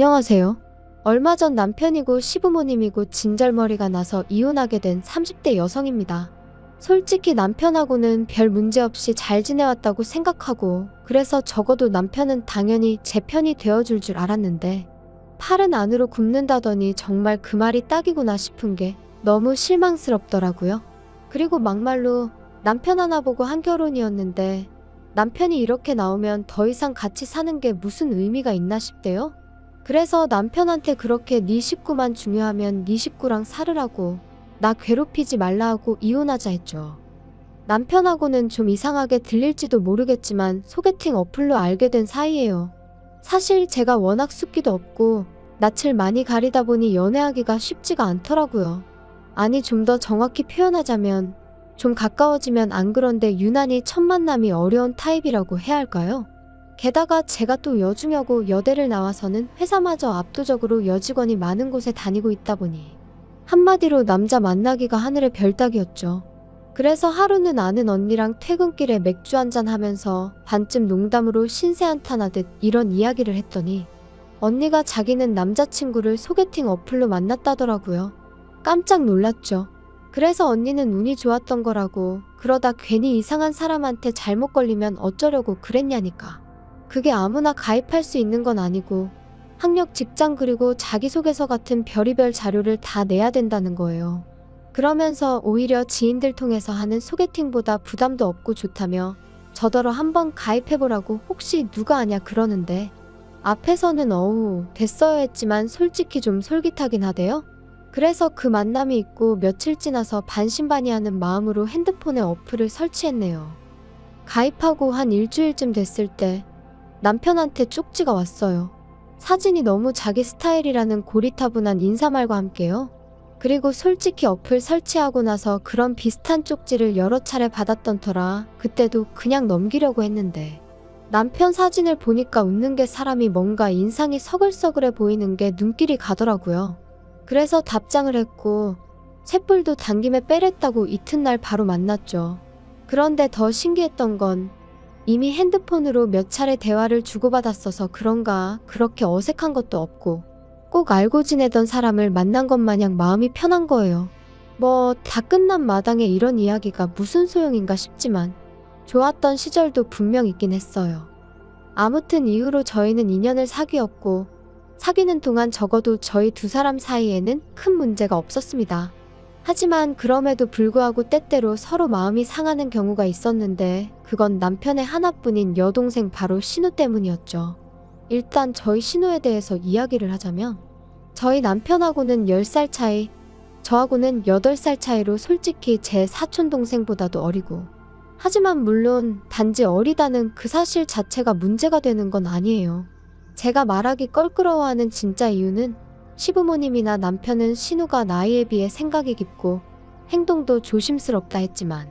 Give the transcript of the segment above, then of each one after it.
안녕하세요. 얼마 전 남편이고 시부모님이고 진절머리가 나서 이혼하게 된 30대 여성입니다. 솔직히 남편하고는 별 문제 없이 잘 지내왔다고 생각하고, 그래서 적어도 남편은 당연히 제 편이 되어줄 줄 알았는데, 팔은 안으로 굽는다더니 정말 그 말이 딱이구나 싶은 게 너무 실망스럽더라고요. 그리고 막말로 남편 하나 보고 한 결혼이었는데, 남편이 이렇게 나오면 더 이상 같이 사는 게 무슨 의미가 있나 싶대요. 그래서 남편한테 그렇게 네 식구만 중요하면 네 식구랑 살으라고, 나 괴롭히지 말라 하고 이혼하자 했죠. 남편하고는 좀 이상하게 들릴지도 모르겠지만 소개팅 어플로 알게 된 사이예요. 사실 제가 워낙 숫기도 없고 낯을 많이 가리다 보니 연애하기가 쉽지가 않더라고요. 아니, 좀 더 정확히 표현하자면 좀 가까워지면 안 그런데 유난히 첫 만남이 어려운 타입이라고 해야 할까요? 게다가 제가 또 여중여고 여대를 나와서는 회사마저 압도적으로 여직원이 많은 곳에 다니고 있다 보니 한마디로 남자 만나기가 하늘의 별 따기였죠. 그래서 하루는 아는 언니랑 퇴근길에 맥주 한잔 하면서 반쯤 농담으로 신세 한탄하듯 이런 이야기를 했더니 언니가 자기는 남자친구를 소개팅 어플로 만났다더라고요. 깜짝 놀랐죠. 그래서 언니는 운이 좋았던 거라고, 그러다 괜히 이상한 사람한테 잘못 걸리면 어쩌려고 그랬냐니까. 그게 아무나 가입할 수 있는 건 아니고 학력, 직장, 그리고 자기소개서 같은 별의별 자료를 다 내야 된다는 거예요. 그러면서 오히려 지인들 통해서 하는 소개팅보다 부담도 없고 좋다며 저더러 한번 가입해보라고 혹시 누가 아냐 그러는데, 앞에서는 어우 됐어요 했지만 솔직히 좀 솔깃하긴 하대요. 그래서 그 만남이 있고 며칠 지나서 반신반의하는 마음으로 핸드폰에 어플을 설치했네요. 가입하고 한 일주일쯤 됐을 때 남편한테 쪽지가 왔어요. 사진이 너무 자기 스타일이라는 고리타분한 인사말과 함께요. 그리고 솔직히 어플 설치하고 나서 그런 비슷한 쪽지를 여러 차례 받았던 터라 그때도 그냥 넘기려고 했는데, 남편 사진을 보니까 웃는 게 사람이 뭔가 인상이 서글서글해 보이는 게 눈길이 가더라고요. 그래서 답장을 했고 쇳불도 당김에 빼랬다고 이튿날 바로 만났죠. 그런데 더 신기했던 건 이미 핸드폰으로 몇 차례 대화를 주고받았어서 그런가 그렇게 어색한 것도 없고 꼭 알고 지내던 사람을 만난 것 마냥 마음이 편한 거예요. 뭐 다 끝난 마당에 이런 이야기가 무슨 소용인가 싶지만 좋았던 시절도 분명 있긴 했어요. 아무튼 이후로 저희는 2년을 사귀었고 사귀는 동안 적어도 저희 두 사람 사이에는 큰 문제가 없었습니다. 하지만 그럼에도 불구하고 때때로 서로 마음이 상하는 경우가 있었는데, 그건 남편의 하나뿐인 여동생 바로 신우 때문이었죠. 일단 저희 신우에 대해서 이야기를 하자면, 저희 남편하고는 10살 차이, 저하고는 8살 차이로 솔직히 제 사촌동생보다도 어리고, 하지만 물론 단지 어리다는 그 사실 자체가 문제가 되는 건 아니에요. 제가 말하기 껄끄러워하는 진짜 이유는 시부모님이나 남편은 신우가 나이에 비해 생각이 깊고 행동도 조심스럽다 했지만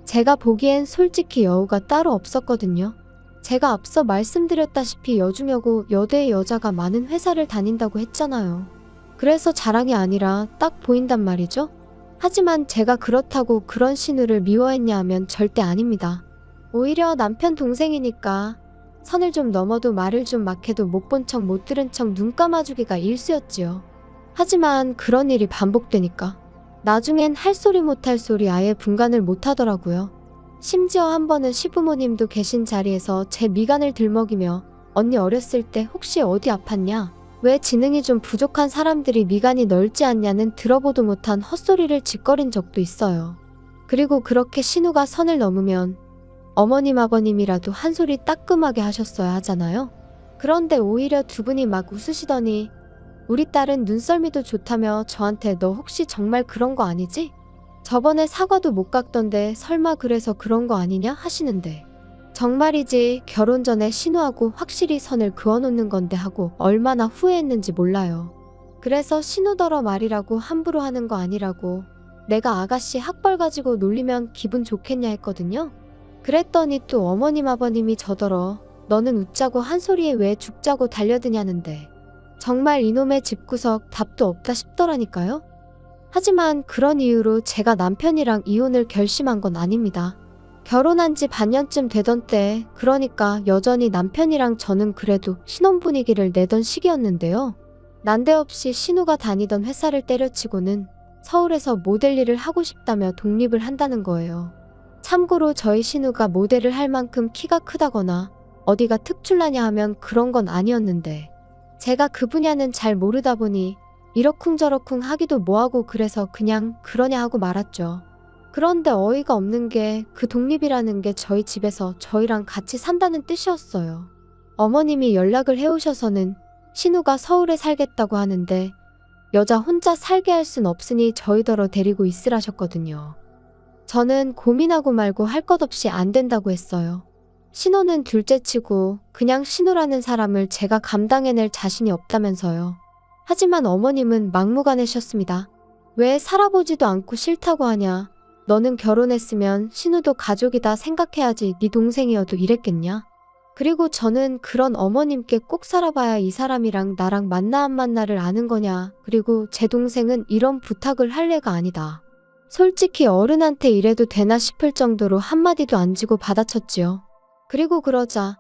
제가 보기엔 솔직히 여우가 따로 없었거든요. 제가 앞서 말씀드렸다시피 여중여고 여대의 여자가 많은 회사를 다닌다고 했잖아요. 그래서 자랑이 아니라 딱 보인단 말이죠. 하지만 제가 그렇다고 그런 신우를 미워했냐 하면 절대 아닙니다. 오히려 남편 동생이니까 선을 좀 넘어도 말을 좀 막 해도 못 본 척 못 들은 척 눈 감아주기가 일쑤였지요. 하지만 그런 일이 반복되니까 나중엔 할 소리 못할 소리 아예 분간을 못하더라고요. 심지어 한 번은 시부모님도 계신 자리에서 제 미간을 들먹이며 언니 어렸을 때 혹시 어디 아팠냐? 왜 지능이 좀 부족한 사람들이 미간이 넓지 않냐는 들어보도 못한 헛소리를 짓거린 적도 있어요. 그리고 그렇게 신우가 선을 넘으면 어머님 아버님이라도 한 소리 따끔하게 하셨어야 하잖아요. 그런데 오히려 두 분이 막 웃으시더니 우리 딸은 눈썰미도 좋다며 저한테 너 혹시 정말 그런 거 아니지? 저번에 사과도 못 깎던데 설마 그래서 그런 거 아니냐 하시는데, 정말이지 결혼 전에 신우하고 확실히 선을 그어놓는 건데 하고 얼마나 후회했는지 몰라요. 그래서 신우더러 말이라고 함부로 하는 거 아니라고, 내가 아가씨 학벌 가지고 놀리면 기분 좋겠냐 했거든요. 그랬더니 또 어머님 아버님이 저더러 너는 웃자고 한 소리에 왜 죽자고 달려드냐는데, 정말 이놈의 집구석 답도 없다 싶더라니까요. 하지만 그런 이유로 제가 남편이랑 이혼을 결심한 건 아닙니다. 결혼한 지 반년쯤 되던 때, 그러니까 여전히 남편이랑 저는 그래도 신혼 분위기를 내던 시기였는데요. 난데없이 신우가 다니던 회사를 때려치고는 서울에서 모델 일을 하고 싶다며 독립을 한다는 거예요. 참고로 저희 신우가 모델을 할 만큼 키가 크다거나 어디가 특출나냐 하면 그런 건 아니었는데, 제가 그 분야는 잘 모르다 보니 이러쿵저러쿵 하기도 뭐하고 그래서 그냥 그러냐 하고 말았죠. 그런데 어이가 없는 게 그 독립이라는 게 저희 집에서 저희랑 같이 산다는 뜻이었어요. 어머님이 연락을 해오셔서는 신우가 서울에 살겠다고 하는데 여자 혼자 살게 할 순 없으니 저희더러 데리고 있으라셨거든요. 저는 고민하고 말고 할 것 없이 안 된다고 했어요. 신우는 둘째치고 그냥 신우라는 사람을 제가 감당해낼 자신이 없다면서요. 하지만 어머님은 막무가내셨습니다. 왜 살아보지도 않고 싫다고 하냐. 너는 결혼했으면 신우도 가족이다 생각해야지 네 동생이어도 이랬겠냐. 그리고 저는 그런 어머님께 꼭 살아봐야 이 사람이랑 나랑 만나 안 만나를 아는 거냐. 그리고 제 동생은 이런 부탁을 할 애가 아니다. 솔직히 어른한테 이래도 되나 싶을 정도로 한마디도 안 지고 받아쳤지요. 그리고 그러자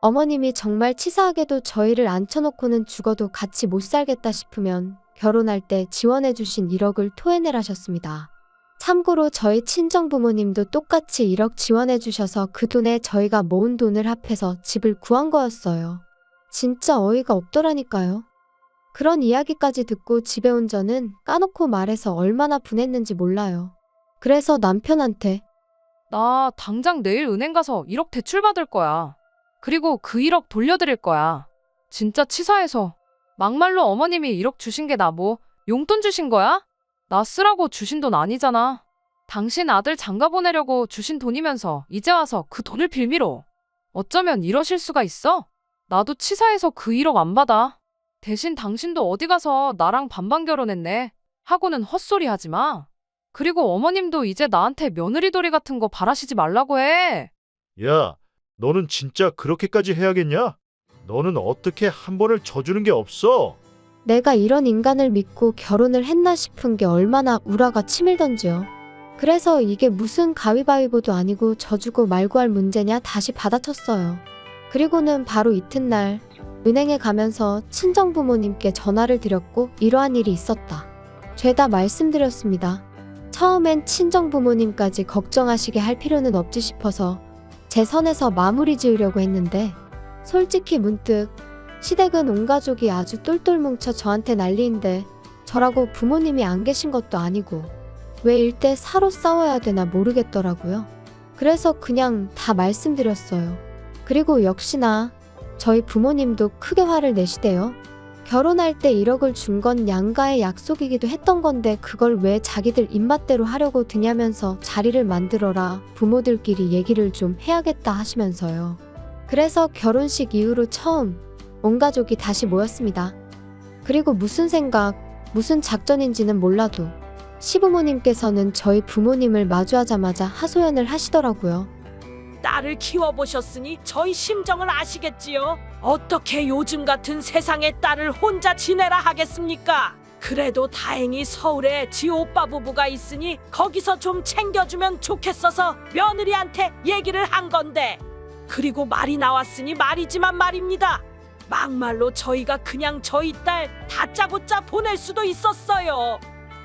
어머님이 정말 치사하게도 저희를 앉혀놓고는 죽어도 같이 못 살겠다 싶으면 결혼할 때 지원해주신 1억을 토해내라셨습니다. 참고로 저희 친정부모님도 똑같이 1억 지원해주셔서 그 돈에 저희가 모은 돈을 합해서 집을 구한 거였어요. 진짜 어이가 없더라니까요. 그런 이야기까지 듣고 집에 온 저는 까놓고 말해서 얼마나 분했는지 몰라요. 그래서 남편한테 나 당장 내일 은행 가서 1억 대출받을 거야. 그리고 그 1억 돌려드릴 거야. 진짜 치사해서. 막말로 어머님이 1억 주신 게 나 뭐 용돈 주신 거야? 나 쓰라고 주신 돈 아니잖아. 당신 아들 장가 보내려고 주신 돈이면서 이제 와서 그 돈을 빌미로. 어쩌면 이러실 수가 있어? 나도 치사해서 그 1억 안 받아. 대신 당신도 어디 가서 나랑 반반 결혼했네 하고는 헛소리 하지 마. 그리고 어머님도 이제 나한테 며느리돌이 같은 거 바라시지 말라고 해. 야, 너는 진짜 그렇게까지 해야겠냐? 너는 어떻게 한 번을 져주는 게 없어? 내가 이런 인간을 믿고 결혼을 했나 싶은 게 얼마나 우라가 치밀던지요. 그래서 이게 무슨 가위바위보도 아니고 져주고 말고 할 문제냐 다시 받아쳤어요. 그리고는 바로 이튿날 은행에 가면서 친정부모님께 전화를 드렸고 이러한 일이 있었다. 죄다 말씀드렸습니다. 처음엔 친정부모님까지 걱정하시게 할 필요는 없지 싶어서 제 선에서 마무리 지으려고 했는데 솔직히 문득 시댁은 온 가족이 아주 똘똘 뭉쳐 저한테 난리인데 저라고 부모님이 안 계신 것도 아니고 왜 일대 사로 싸워야 되나 모르겠더라고요. 그래서 그냥 다 말씀드렸어요. 그리고 역시나 저희 부모님도 크게 화를 내시대요. 결혼할 때 1억을 준 건 양가의 약속이기도 했던 건데 그걸 왜 자기들 입맛대로 하려고 드냐면서 자리를 만들어라. 부모들끼리 얘기를 좀 해야겠다 하시면서요. 그래서 결혼식 이후로 처음 온 가족이 다시 모였습니다. 그리고 무슨 생각, 무슨 작전인지는 몰라도 시부모님께서는 저희 부모님을 마주하자마자 하소연을 하시더라고요. 딸을 키워보셨으니 저희 심정을 아시겠지요? 어떻게 요즘 같은 세상에 딸을 혼자 지내라 하겠습니까? 그래도 다행히 서울에 지 오빠 부부가 있으니 거기서 좀 챙겨주면 좋겠어서 며느리한테 얘기를 한 건데, 그리고 말이 나왔으니 말이지만 말입니다. 막말로 저희가 그냥 저희 딸 다짜고짜 보낼 수도 있었어요.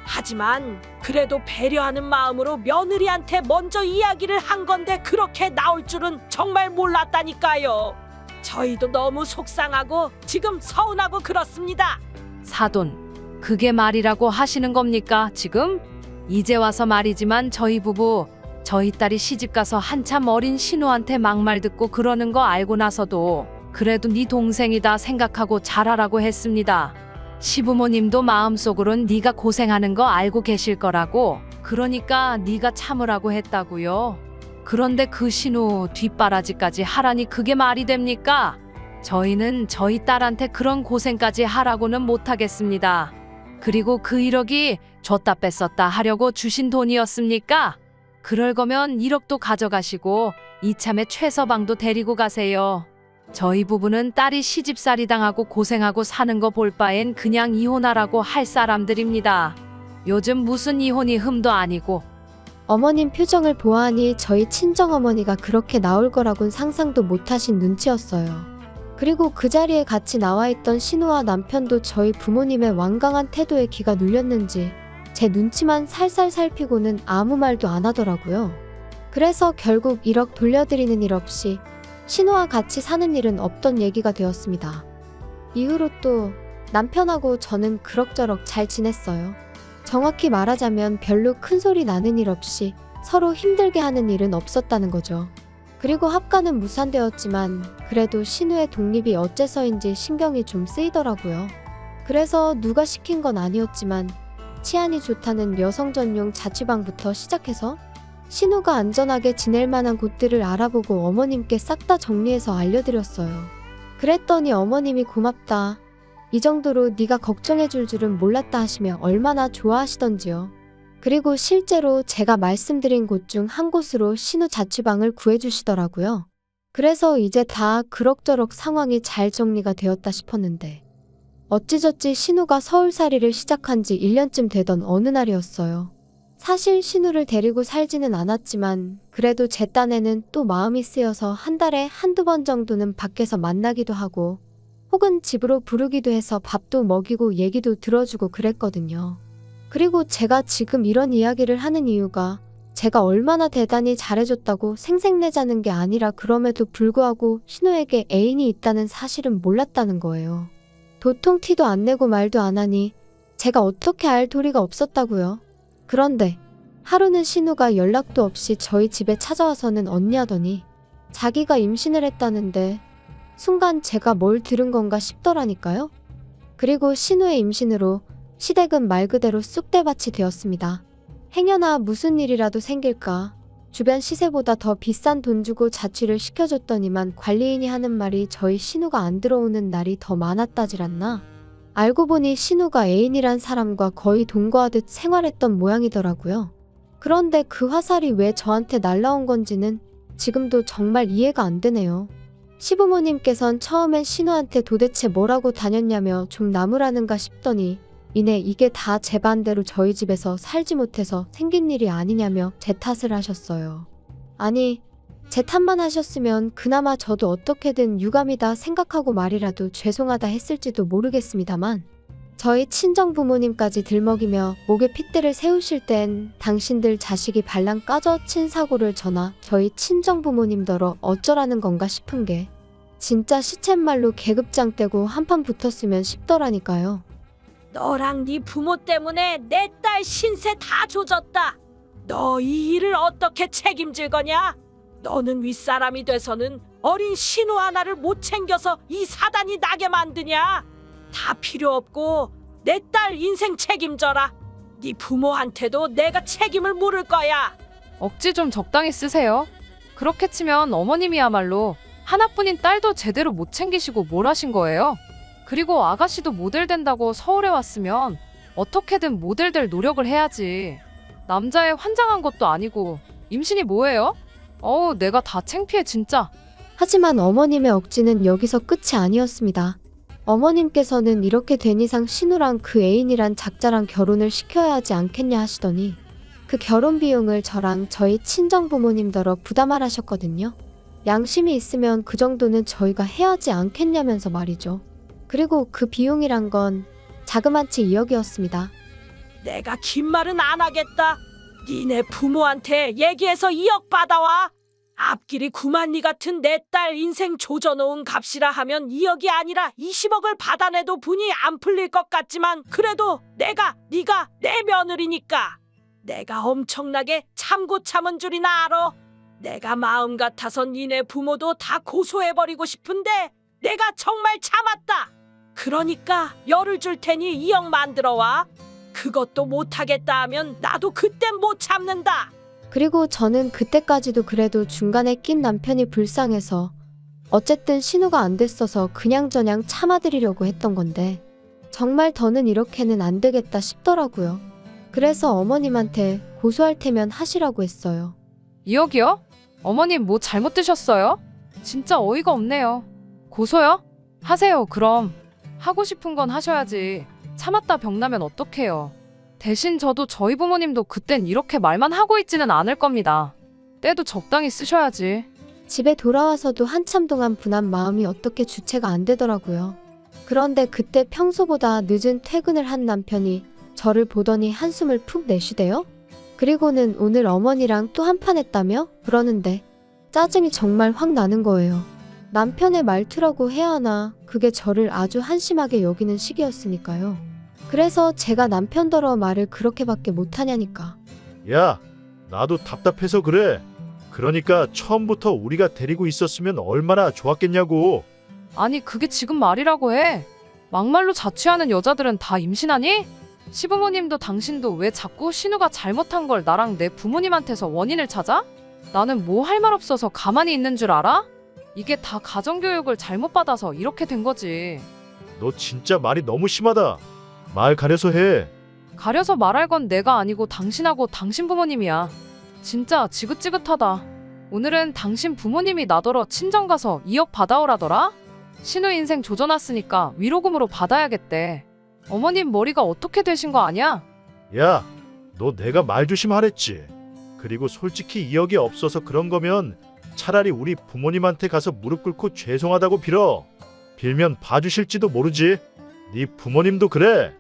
하지만 그래도 배려하는 마음으로 며느리한테 먼저 이야기를 한 건데 그렇게 나올 줄은 정말 몰랐다니까요. 저희도 너무 속상하고 지금 서운하고 그렇습니다. 사돈, 그게 말이라고 하시는 겁니까 지금? 이제 와서 말이지만 저희 부부, 저희 딸이 시집가서 한참 어린 신우한테 막말 듣고 그러는 거 알고 나서도 그래도 네 동생이다 생각하고 잘하라고 했습니다. 시부모님도 마음속으론 네가 고생하는 거 알고 계실 거라고, 그러니까 네가 참으라고 했다고요. 그런데 그 신우 뒷바라지까지 하라니 그게 말이 됩니까? 저희는 저희 딸한테 그런 고생까지 하라고는 못하겠습니다. 그리고 그 1억이 줬다 뺐었다 하려고 주신 돈이었습니까? 그럴 거면 1억도 가져가시고 이참에 최서방도 데리고 가세요. 저희 부부는 딸이 시집살이 당하고 고생하고 사는 거 볼 바엔 그냥 이혼하라고 할 사람들입니다. 요즘 무슨 이혼이 흠도 아니고 어머님 표정을 보아하니 저희 친정어머니가 그렇게 나올 거라곤 상상도 못하신 눈치였어요. 그리고 그 자리에 같이 나와있던 신우와 남편도 저희 부모님의 완강한 태도에 기가 눌렸는지 제 눈치만 살살 살피고는 아무 말도 안 하더라고요. 그래서 결국 1억 돌려드리는 일 없이 신우와 같이 사는 일은 없던 얘기가 되었습니다. 이후로 또 남편하고 저는 그럭저럭 잘 지냈어요. 정확히 말하자면 별로 큰 소리 나는 일 없이 서로 힘들게 하는 일은 없었다는 거죠. 그리고 합가는 무산되었지만 그래도 신우의 독립이 어째서인지 신경이 좀 쓰이더라고요. 그래서 누가 시킨 건 아니었지만 치안이 좋다는 여성 전용 자취방부터 시작해서 신우가 안전하게 지낼 만한 곳들을 알아보고 어머님께 싹 다 정리해서 알려드렸어요. 그랬더니 어머님이 고맙다. 이 정도로 네가 걱정해줄 줄은 몰랐다 하시며 얼마나 좋아하시던지요. 그리고 실제로 제가 말씀드린 곳 중 한 곳으로 신우 자취방을 구해주시더라고요. 그래서 이제 다 그럭저럭 상황이 잘 정리가 되었다 싶었는데 어찌저찌 신우가 서울살이를 시작한 지 1년쯤 되던 어느 날이었어요. 사실 신우를 데리고 살지는 않았지만 그래도 제 딴에는 또 마음이 쓰여서 한 달에 한두 번 정도는 밖에서 만나기도 하고 혹은 집으로 부르기도 해서 밥도 먹이고 얘기도 들어주고 그랬거든요. 그리고 제가 지금 이런 이야기를 하는 이유가 제가 얼마나 대단히 잘해줬다고 생색내자는 게 아니라 그럼에도 불구하고 신우에게 애인이 있다는 사실은 몰랐다는 거예요. 도통 티도 안 내고 말도 안 하니 제가 어떻게 알 도리가 없었다고요. 그런데 하루는 신우가 연락도 없이 저희 집에 찾아와서는 언니하더니 자기가 임신을 했다는데 순간 제가 뭘 들은 건가 싶더라니까요. 그리고 신우의 임신으로 시댁은 말 그대로 쑥대밭이 되었습니다. 행여나 무슨 일이라도 생길까 주변 시세보다 더 비싼 돈 주고 자취를 시켜줬더니만 관리인이 하는 말이 저희 신우가 안 들어오는 날이 더 많았다질 않나. 알고 보니 신우가 애인이란 사람과 거의 동거하듯 생활했던 모양이더라고요. 그런데 그 화살이 왜 저한테 날라온 건지는 지금도 정말 이해가 안 되네요. 시부모님께선 처음엔 신우한테 도대체 뭐라고 다녔냐며 좀 나무라는가 싶더니 이내 이게 다 제 반대로 저희 집에서 살지 못해서 생긴 일이 아니냐며 제 탓을 하셨어요. 아니, 제 탓만 하셨으면 그나마 저도 어떻게든 유감이다 생각하고 말이라도 죄송하다 했을지도 모르겠습니다만 저희 친정 부모님까지 들먹이며 목에 핏대를 세우실 땐 당신들 자식이 발랑 까져 친 사고를 전하 저희 친정 부모님더러 어쩌라는 건가 싶은 게 진짜 시쳇말로 계급장 떼고 한판 붙었으면 싶더라니까요. 너랑 네 부모 때문에 내 딸 신세 다 조졌다. 너 이 일을 어떻게 책임질 거냐? 너는 윗사람이 돼서는 어린 신우 하나를 못 챙겨서 이 사단이 나게 만드냐? 다 필요 없고 내 딸 인생 책임져라. 네 부모한테도 내가 책임을 물을 거야. 억지 좀 적당히 쓰세요. 그렇게 치면 어머님이야말로 하나뿐인 딸도 제대로 못 챙기시고 뭘 하신 거예요? 그리고 아가씨도 모델 된다고 서울에 왔으면 어떻게든 모델 될 노력을 해야지. 남자애 환장한 것도 아니고 임신이 뭐예요? 어우, 내가 다 창피해 진짜. 하지만 어머님의 억지는 여기서 끝이 아니었습니다. 어머님께서는 이렇게 된 이상 신우랑 그 애인이란 작자랑 결혼을 시켜야 하지 않겠냐 하시더니 그 결혼 비용을 저랑 저희 친정 부모님더러 부담을 하셨거든요. 양심이 있으면 그 정도는 저희가 해야 하지 않겠냐면서 말이죠. 그리고 그 비용이란 건 자그마치 2억이었습니다. 내가 긴 말은 안 하겠다. 니네 부모한테 얘기해서 2억 받아와. 앞길이 구만리 같은 내 딸 인생 조져놓은 값이라 하면 2억이 아니라 20억을 받아내도 분이 안 풀릴 것 같지만 그래도 네가 내 며느리니까 내가 엄청나게 참고 참은 줄이나 알아. 내가 마음 같아서 니네 부모도 다 고소해버리고 싶은데 내가 정말 참았다. 그러니까 열을 줄 테니 2억 만들어와. 그것도 못하겠다 하면 나도 그땐 못 참는다. 그리고 저는 그때까지도 그래도 중간에 낀 남편이 불쌍해서 어쨌든 신우가 안 됐어서 그냥저냥 참아드리려고 했던 건데 정말 더는 이렇게는 안 되겠다 싶더라고요. 그래서 어머님한테 고소할 테면 하시라고 했어요. 2억이요? 어머님 뭐 잘못 드셨어요? 진짜 어이가 없네요. 고소요? 하세요 그럼. 하고 싶은 건 하셔야지. 참았다 병나면 어떡해요. 대신 저도 저희 부모님도 그땐 이렇게 말만 하고 있지는 않을 겁니다. 때도 적당히 쓰셔야지. 집에 돌아와서도 한참 동안 분한 마음이 어떻게 주체가 안 되더라고요. 그런데 그때 평소보다 늦은 퇴근을 한 남편이 저를 보더니 한숨을 푹 내쉬대요. 그리고는 오늘 어머니랑 또 한판 했다며 그러는데 짜증이 정말 확 나는 거예요. 남편의 말투라고 해야 하나, 그게 저를 아주 한심하게 여기는 시기였으니까요. 그래서 제가 남편더러 말을 그렇게밖에 못하냐니까. 야, 나도 답답해서 그래. 그러니까 처음부터 우리가 데리고 있었으면 얼마나 좋았겠냐고. 아니 그게 지금 말이라고 해. 막말로 자취하는 여자들은 다 임신하니? 시부모님도 당신도 왜 자꾸 신우가 잘못한 걸 나랑 내 부모님한테서 원인을 찾아? 나는 뭐 할 말 없어서 가만히 있는 줄 알아? 이게 다 가정교육을 잘못 받아서 이렇게 된 거지. 너 진짜 말이 너무 심하다. 말 가려서 해. 가려서 말할 건 내가 아니고 당신하고 당신 부모님이야. 진짜 지긋지긋하다. 오늘은 당신 부모님이 나더러 친정 가서 2억 받아오라더라? 신우 인생 조져놨으니까 위로금으로 받아야겠대. 어머님 머리가 어떻게 되신 거 아냐? 야, 너 내가 말 조심하랬지. 그리고 솔직히 2억이 없어서 그런 거면 차라리 우리 부모님한테 가서 무릎 꿇고 죄송하다고 빌어. 빌면 봐주실지도 모르지. 네 부모님도 그래.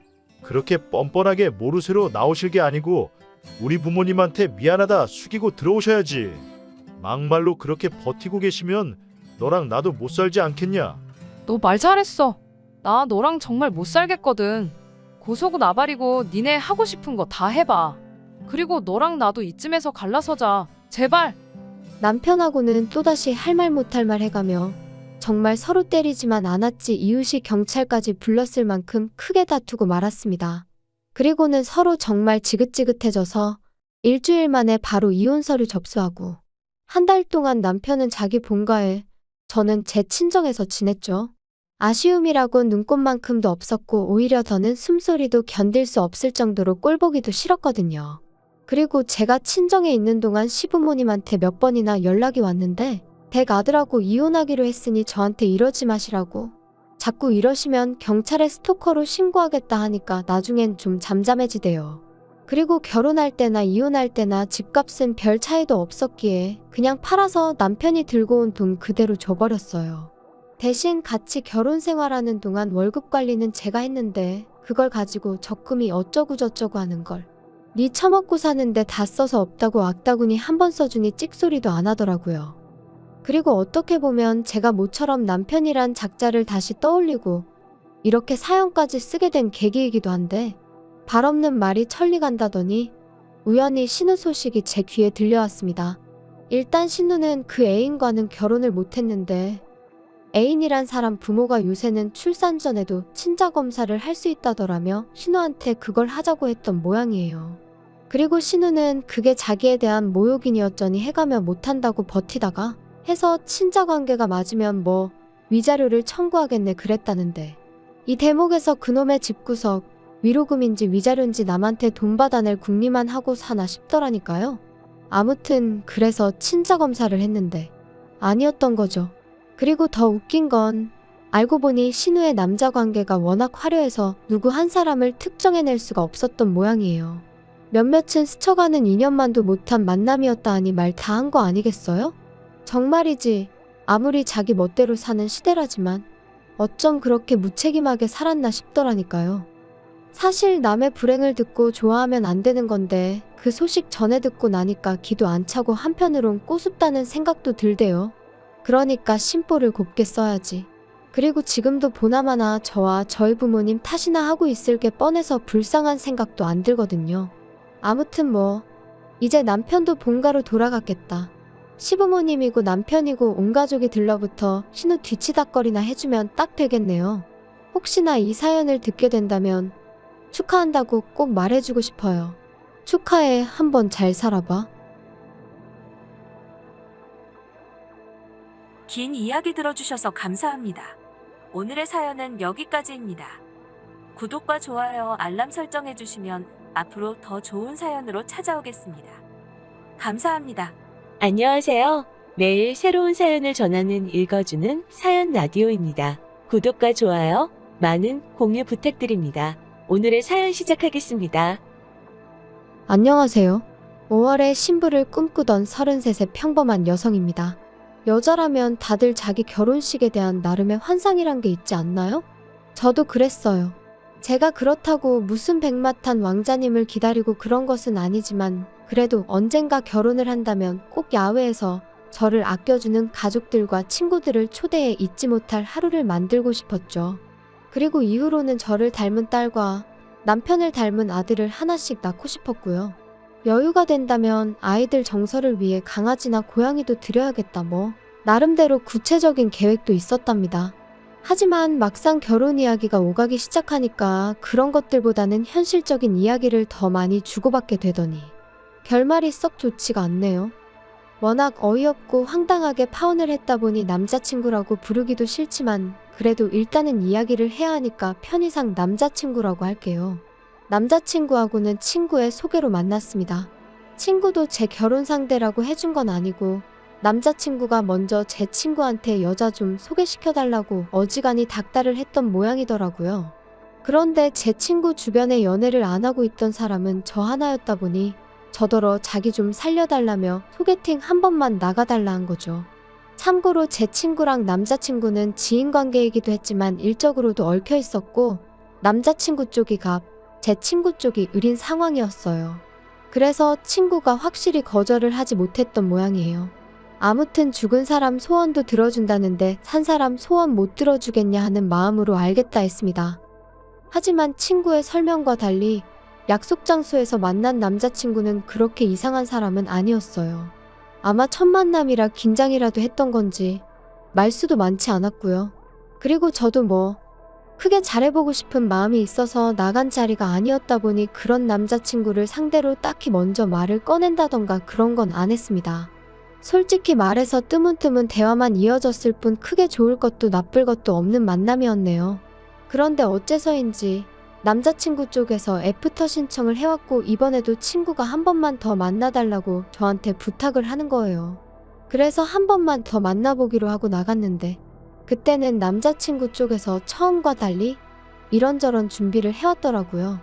그렇게 뻔뻔하게 모르쇠로 나오실 게 아니고 우리 부모님한테 미안하다 숙이고 들어오셔야지. 막말로 그렇게 버티고 계시면 너랑 나도 못 살지 않겠냐? 너 말 잘했어. 나 너랑 정말 못 살겠거든. 고소고 나발이고 니네 하고 싶은 거 다 해봐. 그리고 너랑 나도 이쯤에서 갈라서자. 제발. 남편하고는 또다시 할 말 못할 말 해가며 정말 서로 때리지만 않았지 이웃이 경찰까지 불렀을 만큼 크게 다투고 말았습니다. 그리고는 서로 정말 지긋지긋해져서 일주일 만에 바로 이혼 서류 접수하고 한 달 동안 남편은 자기 본가에, 저는 제 친정에서 지냈죠. 아쉬움이라곤 눈꽃만큼도 없었고 오히려 더는 숨소리도 견딜 수 없을 정도로 꼴보기도 싫었거든요. 그리고 제가 친정에 있는 동안 시부모님한테 몇 번이나 연락이 왔는데 댁 아들하고 이혼하기로 했으니 저한테 이러지 마시라고. 자꾸 이러시면 경찰에 스토커로 신고하겠다 하니까 나중엔 좀 잠잠해지대요. 그리고 결혼할 때나 이혼할 때나 집값은 별 차이도 없었기에 그냥 팔아서 남편이 들고 온 돈 그대로 줘버렸어요. 대신 같이 결혼 생활하는 동안 월급 관리는 제가 했는데 그걸 가지고 적금이 어쩌고저쩌고 하는 걸. 니 처먹고 사는데 다 써서 없다고 악다구니 한 번 써주니 찍소리도 안 하더라고요. 그리고 어떻게 보면 제가 모처럼 남편이란 작자를 다시 떠올리고 이렇게 사연까지 쓰게 된 계기이기도 한데 발 없는 말이 천리 간다더니 우연히 신우 소식이 제 귀에 들려왔습니다. 일단 신우는 그 애인과는 결혼을 못했는데 애인이란 사람 부모가 요새는 출산 전에도 친자 검사를 할 수 있다더라며 신우한테 그걸 하자고 했던 모양이에요. 그리고 신우는 그게 자기에 대한 모욕이었더니 해가며 못한다고 버티다가 해서 친자 관계가 맞으면 뭐 위자료를 청구하겠네 그랬다는데 이 대목에서 그놈의 집구석 위로금인지 위자료인지 남한테 돈 받아낼 궁리만 하고 사나 싶더라니까요. 아무튼 그래서 친자 검사를 했는데 아니었던 거죠. 그리고 더 웃긴 건 알고 보니 신우의 남자 관계가 워낙 화려해서 누구 한 사람을 특정해낼 수가 없었던 모양이에요. 몇몇은 스쳐가는 인연만도 못한 만남이었다 하니 말 다 한 거 아니겠어요? 정말이지 아무리 자기 멋대로 사는 시대라지만 어쩜 그렇게 무책임하게 살았나 싶더라니까요. 사실 남의 불행을 듣고 좋아하면 안 되는 건데 그 소식 전해 듣고 나니까 기도 안 차고 한편으론 꼬숩다는 생각도 들대요. 그러니까 심보를 곱게 써야지. 그리고 지금도 보나마나 저와 저희 부모님 탓이나 하고 있을 게 뻔해서 불쌍한 생각도 안 들거든요. 아무튼 뭐 이제 남편도 본가로 돌아갔겠다. 시부모님이고 남편이고 온 가족이 들러붙어 신우 뒤치다거리나 해주면 딱 되겠네요. 혹시나 이 사연을 듣게 된다면 축하한다고 꼭 말해주고 싶어요. 축하해, 한번 잘 살아봐. 긴 이야기 들어주셔서 감사합니다. 오늘의 사연은 여기까지입니다. 구독과 좋아요, 알람 설정해주시면 앞으로 더 좋은 사연으로 찾아오겠습니다. 감사합니다. 안녕하세요. 매일 새로운 사연을 전하는 읽어주는 사연 라디오입니다. 구독과 좋아요, 많은 공유 부탁드립니다. 오늘의 사연 시작하겠습니다. 안녕하세요. 5월에 신부를 꿈꾸던 33세 평범한 여성입니다. 여자라면 다들 자기 결혼식에 대한 나름의 환상이란 게 있지 않나요? 저도 그랬어요. 제가 그렇다고 무슨 백마탄 왕자님을 기다리고 그런 것은 아니지만 그래도 언젠가 결혼을 한다면 꼭 야외에서 저를 아껴주는 가족들과 친구들을 초대해 잊지 못할 하루를 만들고 싶었죠. 그리고 이후로는 저를 닮은 딸과 남편을 닮은 아들을 하나씩 낳고 싶었고요. 여유가 된다면 아이들 정서를 위해 강아지나 고양이도 드려야겠다 나름대로 구체적인 계획도 있었답니다. 하지만 막상 결혼 이야기가 오가기 시작하니까 그런 것들보다는 현실적인 이야기를 더 많이 주고받게 되더니 결말이 썩 좋지가 않네요. 워낙 어이없고 황당하게 파혼을 했다 보니 남자친구라고 부르기도 싫지만 그래도 일단은 이야기를 해야 하니까 편의상 남자친구라고 할게요. 남자친구하고는 친구의 소개로 만났습니다. 친구도 제 결혼 상대라고 해준 건 아니고 남자친구가 먼저 제 친구한테 여자 좀 소개시켜달라고 어지간히 닥달을 했던 모양이더라고요. 그런데 제 친구 주변에 연애를 안 하고 있던 사람은 저 하나였다 보니 저더러 자기 좀 살려달라며 소개팅 한 번만 나가달라 한 거죠. 참고로 제 친구랑 남자친구는 지인관계이기도 했지만 일적으로도 얽혀 있었고 남자친구 쪽이 갑, 제 친구 쪽이 을인 상황이었어요. 그래서 친구가 확실히 거절을 하지 못했던 모양이에요. 아무튼 죽은 사람 소원도 들어준다는데 산 사람 소원 못 들어주겠냐 하는 마음으로 알겠다 했습니다. 하지만 친구의 설명과 달리 약속 장소에서 만난 남자친구는 그렇게 이상한 사람은 아니었어요. 아마 첫 만남이라 긴장이라도 했던 건지 말수도 많지 않았고요. 그리고 저도 크게 잘해보고 싶은 마음이 있어서 나간 자리가 아니었다 보니 그런 남자친구를 상대로 딱히 먼저 말을 꺼낸다던가 그런 건 안 했습니다. 솔직히 말해서 뜨문뜨문 대화만 이어졌을 뿐 크게 좋을 것도 나쁠 것도 없는 만남이었네요. 그런데 어째서인지 남자친구 쪽에서 애프터 신청을 해왔고 이번에도 친구가 한 번만 더 만나달라고 저한테 부탁을 하는 거예요. 그래서 한 번만 더 만나보기로 하고 나갔는데 그때는 남자친구 쪽에서 처음과 달리 이런저런 준비를 해왔더라고요.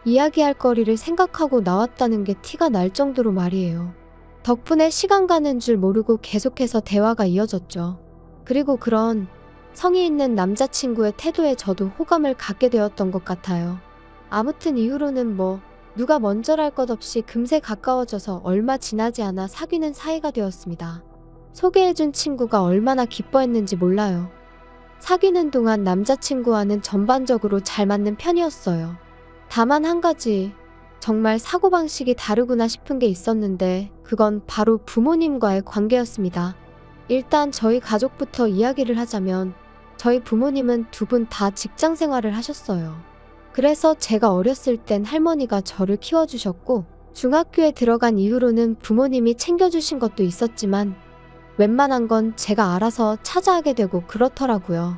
이야기할 거리를 생각하고 나왔다는 게 티가 날 정도로 말이에요. 덕분에 시간 가는 줄 모르고 계속해서 대화가 이어졌죠. 그리고 그런 성의 있는 남자친구의 태도에 저도 호감을 갖게 되었던 것 같아요. 아무튼 이후로는 누가 먼저랄 것 없이 금세 가까워져서 얼마 지나지 않아 사귀는 사이가 되었습니다. 소개해준 친구가 얼마나 기뻐했는지 몰라요. 사귀는 동안 남자친구와는 전반적으로 잘 맞는 편이었어요. 다만 한 가지 정말 사고방식이 다르구나 싶은 게 있었는데 그건 바로 부모님과의 관계였습니다. 일단 저희 가족부터 이야기를 하자면 저희 부모님은 두 분 다 직장 생활을 하셨어요. 그래서 제가 어렸을 땐 할머니가 저를 키워주셨고 중학교에 들어간 이후로는 부모님이 챙겨주신 것도 있었지만 웬만한 건 제가 알아서 찾아하게 되고 그렇더라고요.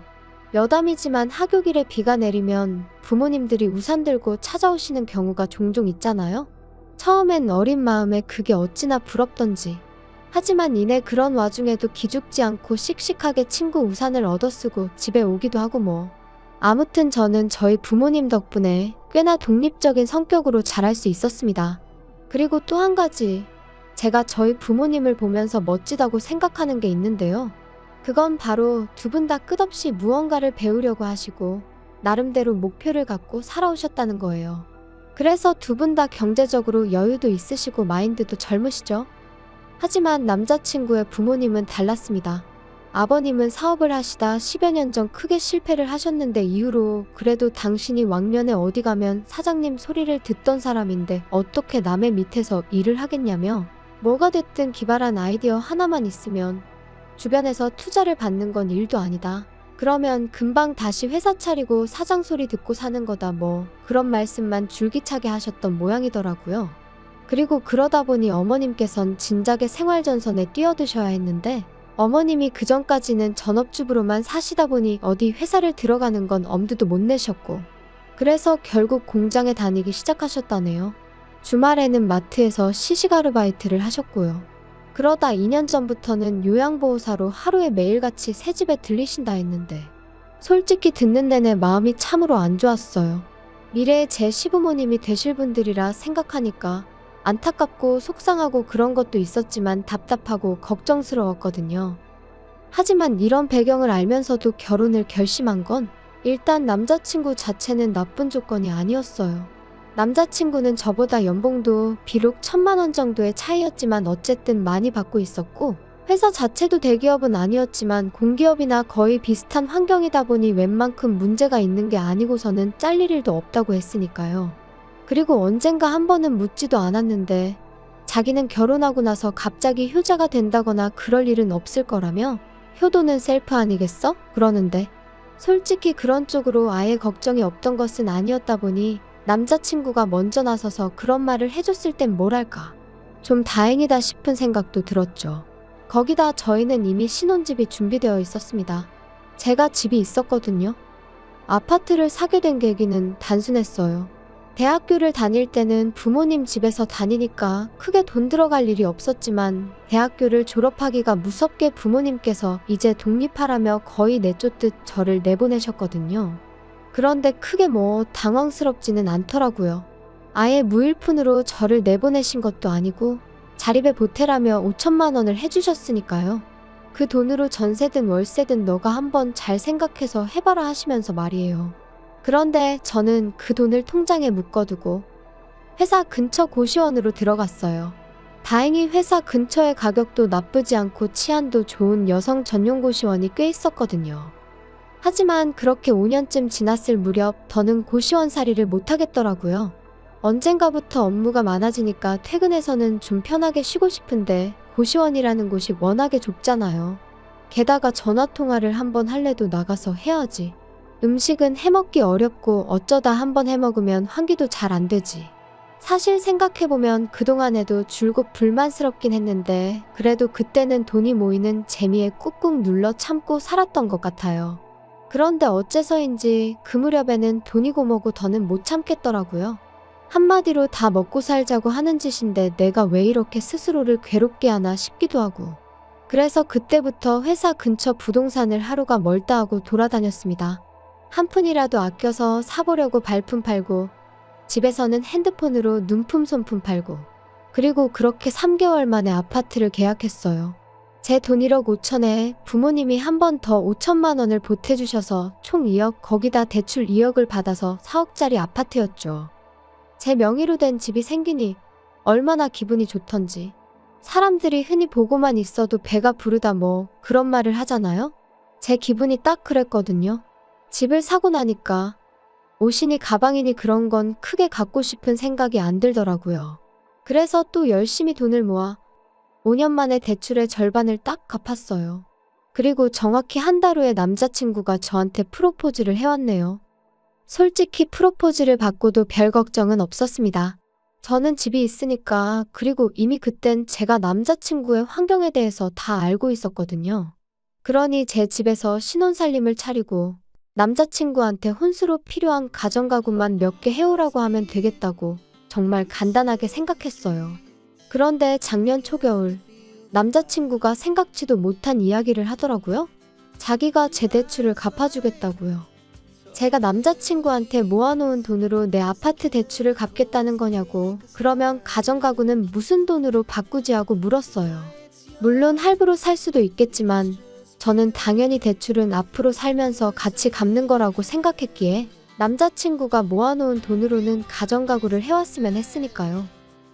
여담이지만 하교길에 비가 내리면 부모님들이 우산 들고 찾아오시는 경우가 종종 있잖아요. 처음엔 어린 마음에 그게 어찌나 부럽던지. 하지만 이내 그런 와중에도 기죽지 않고 씩씩하게 친구 우산을 얻어쓰고 집에 오기도 하고 아무튼 저는 저희 부모님 덕분에 꽤나 독립적인 성격으로 자랄 수 있었습니다. 그리고 또 한 가지 제가 저희 부모님을 보면서 멋지다고 생각하는 게 있는데요. 그건 바로 두 분 다 끝없이 무언가를 배우려고 하시고 나름대로 목표를 갖고 살아오셨다는 거예요. 그래서 두 분 다 경제적으로 여유도 있으시고 마인드도 젊으시죠? 하지만 남자친구의 부모님은 달랐습니다. 아버님은 사업을 하시다 10여 년 전 크게 실패를 하셨는데 이후로 그래도 당신이 왕년에 어디 가면 사장님 소리를 듣던 사람인데 어떻게 남의 밑에서 일을 하겠냐며 뭐가 됐든 기발한 아이디어 하나만 있으면 주변에서 투자를 받는 건 일도 아니다. 그러면 금방 다시 회사 차리고 사장 소리 듣고 사는 거다 그런 말씀만 줄기차게 하셨던 모양이더라고요. 그리고 그러다 보니 어머님께선 진작에 생활전선에 뛰어드셔야 했는데 어머님이 그전까지는 전업주부로만 사시다 보니 어디 회사를 들어가는 건 엄두도 못 내셨고 그래서 결국 공장에 다니기 시작하셨다네요. 주말에는 마트에서 시식 아르바이트를 하셨고요. 그러다 2년 전부터는 요양보호사로 하루에 매일같이 새집에 들리신다 했는데 솔직히 듣는 내내 마음이 참으로 안 좋았어요. 미래의 제 시부모님이 되실 분들이라 생각하니까 안타깝고 속상하고 그런 것도 있었지만 답답하고 걱정스러웠거든요. 하지만 이런 배경을 알면서도 결혼을 결심한 건 일단 남자친구 자체는 나쁜 조건이 아니었어요. 남자친구는 저보다 연봉도 비록 1,000만 원 정도의 차이였지만 어쨌든 많이 받고 있었고, 회사 자체도 대기업은 아니었지만 공기업이나 거의 비슷한 환경이다 보니 웬만큼 문제가 있는 게 아니고서는 잘릴 일도 없다고 했으니까요. 그리고 언젠가 한 번은 묻지도 않았는데 자기는 결혼하고 나서 갑자기 효자가 된다거나 그럴 일은 없을 거라며 효도는 셀프 아니겠어? 그러는데 솔직히 그런 쪽으로 아예 걱정이 없던 것은 아니었다 보니 남자친구가 먼저 나서서 그런 말을 해줬을 땐 뭐랄까 좀 다행이다 싶은 생각도 들었죠. 거기다 저희는 이미 신혼집이 준비되어 있었습니다. 제가 집이 있었거든요. 아파트를 사게 된 계기는 단순했어요. 대학교를 다닐 때는 부모님 집에서 다니니까 크게 돈 들어갈 일이 없었지만 대학교를 졸업하기가 무섭게 부모님께서 이제 독립하라며 거의 내쫓듯 저를 내보내셨거든요. 그런데 크게 뭐 당황스럽지는 않더라고요. 아예 무일푼으로 저를 내보내신 것도 아니고 자립에 보태라며 5천만 원을 해주셨으니까요. 그 돈으로 전세든 월세든 너가 한번 잘 생각해서 해봐라 하시면서 말이에요. 그런데 저는 그 돈을 통장에 묶어두고 회사 근처 고시원으로 들어갔어요. 다행히 회사 근처의 가격도 나쁘지 않고 치안도 좋은 여성 전용 고시원이 꽤 있었거든요. 하지만 그렇게 5년쯤 지났을 무렵 더는 고시원살이를 못하겠더라고요. 언젠가부터 업무가 많아지니까 퇴근해서는 좀 편하게 쉬고 싶은데 고시원이라는 곳이 워낙에 좁잖아요. 게다가 전화통화를 한번 할래도 나가서 해야지. 음식은 해먹기 어렵고 어쩌다 한번 해먹으면 환기도 잘 안 되지. 사실 생각해보면 그동안에도 줄곧 불만스럽긴 했는데 그래도 그때는 돈이 모이는 재미에 꾹꾹 눌러 참고 살았던 것 같아요. 그런데 어째서인지 그 무렵에는 돈이고 뭐고 더는 못 참겠더라고요. 한마디로 다 먹고 살자고 하는 짓인데 내가 왜 이렇게 스스로를 괴롭게 하나 싶기도 하고. 그래서 그때부터 회사 근처 부동산을 하루가 멀다 하고 돌아다녔습니다. 한 푼이라도 아껴서 사보려고 발품 팔고 집에서는 핸드폰으로 눈품 손품 팔고 그리고 그렇게 3개월 만에 아파트를 계약했어요. 제 돈 1억 5천에 부모님이 한 번 더 5천만 원을 보태주셔서 총 2억 거기다 대출 2억을 받아서 4억짜리 아파트였죠. 제 명의로 된 집이 생기니 얼마나 기분이 좋던지. 사람들이 흔히 보고만 있어도 배가 부르다 뭐 그런 말을 하잖아요. 제 기분이 딱 그랬거든요. 집을 사고 나니까 옷이니 가방이니 그런 건 크게 갖고 싶은 생각이 안 들더라고요. 그래서 또 열심히 돈을 모아 5년 만에 대출의 절반을 딱 갚았어요. 그리고 정확히 한 달 후에 남자친구가 저한테 프로포즈를 해왔네요. 솔직히 프로포즈를 받고도 별 걱정은 없었습니다. 저는 집이 있으니까 그리고 이미 그땐 제가 남자친구의 환경에 대해서 다 알고 있었거든요. 그러니 제 집에서 신혼살림을 차리고 남자친구한테 혼수로 필요한 가전가구만 몇 개 해오라고 하면 되겠다고 정말 간단하게 생각했어요. 그런데 작년 초겨울 남자친구가 생각지도 못한 이야기를 하더라고요. 자기가 제 대출을 갚아주겠다고요. 제가 남자친구한테 모아놓은 돈으로 내 아파트 대출을 갚겠다는 거냐고 그러면 가전가구는 무슨 돈으로 바꾸지 하고 물었어요. 물론 할부로 살 수도 있겠지만 저는 당연히 대출은 앞으로 살면서 같이 갚는 거라고 생각했기에 남자친구가 모아놓은 돈으로는 가전가구를 해왔으면 했으니까요.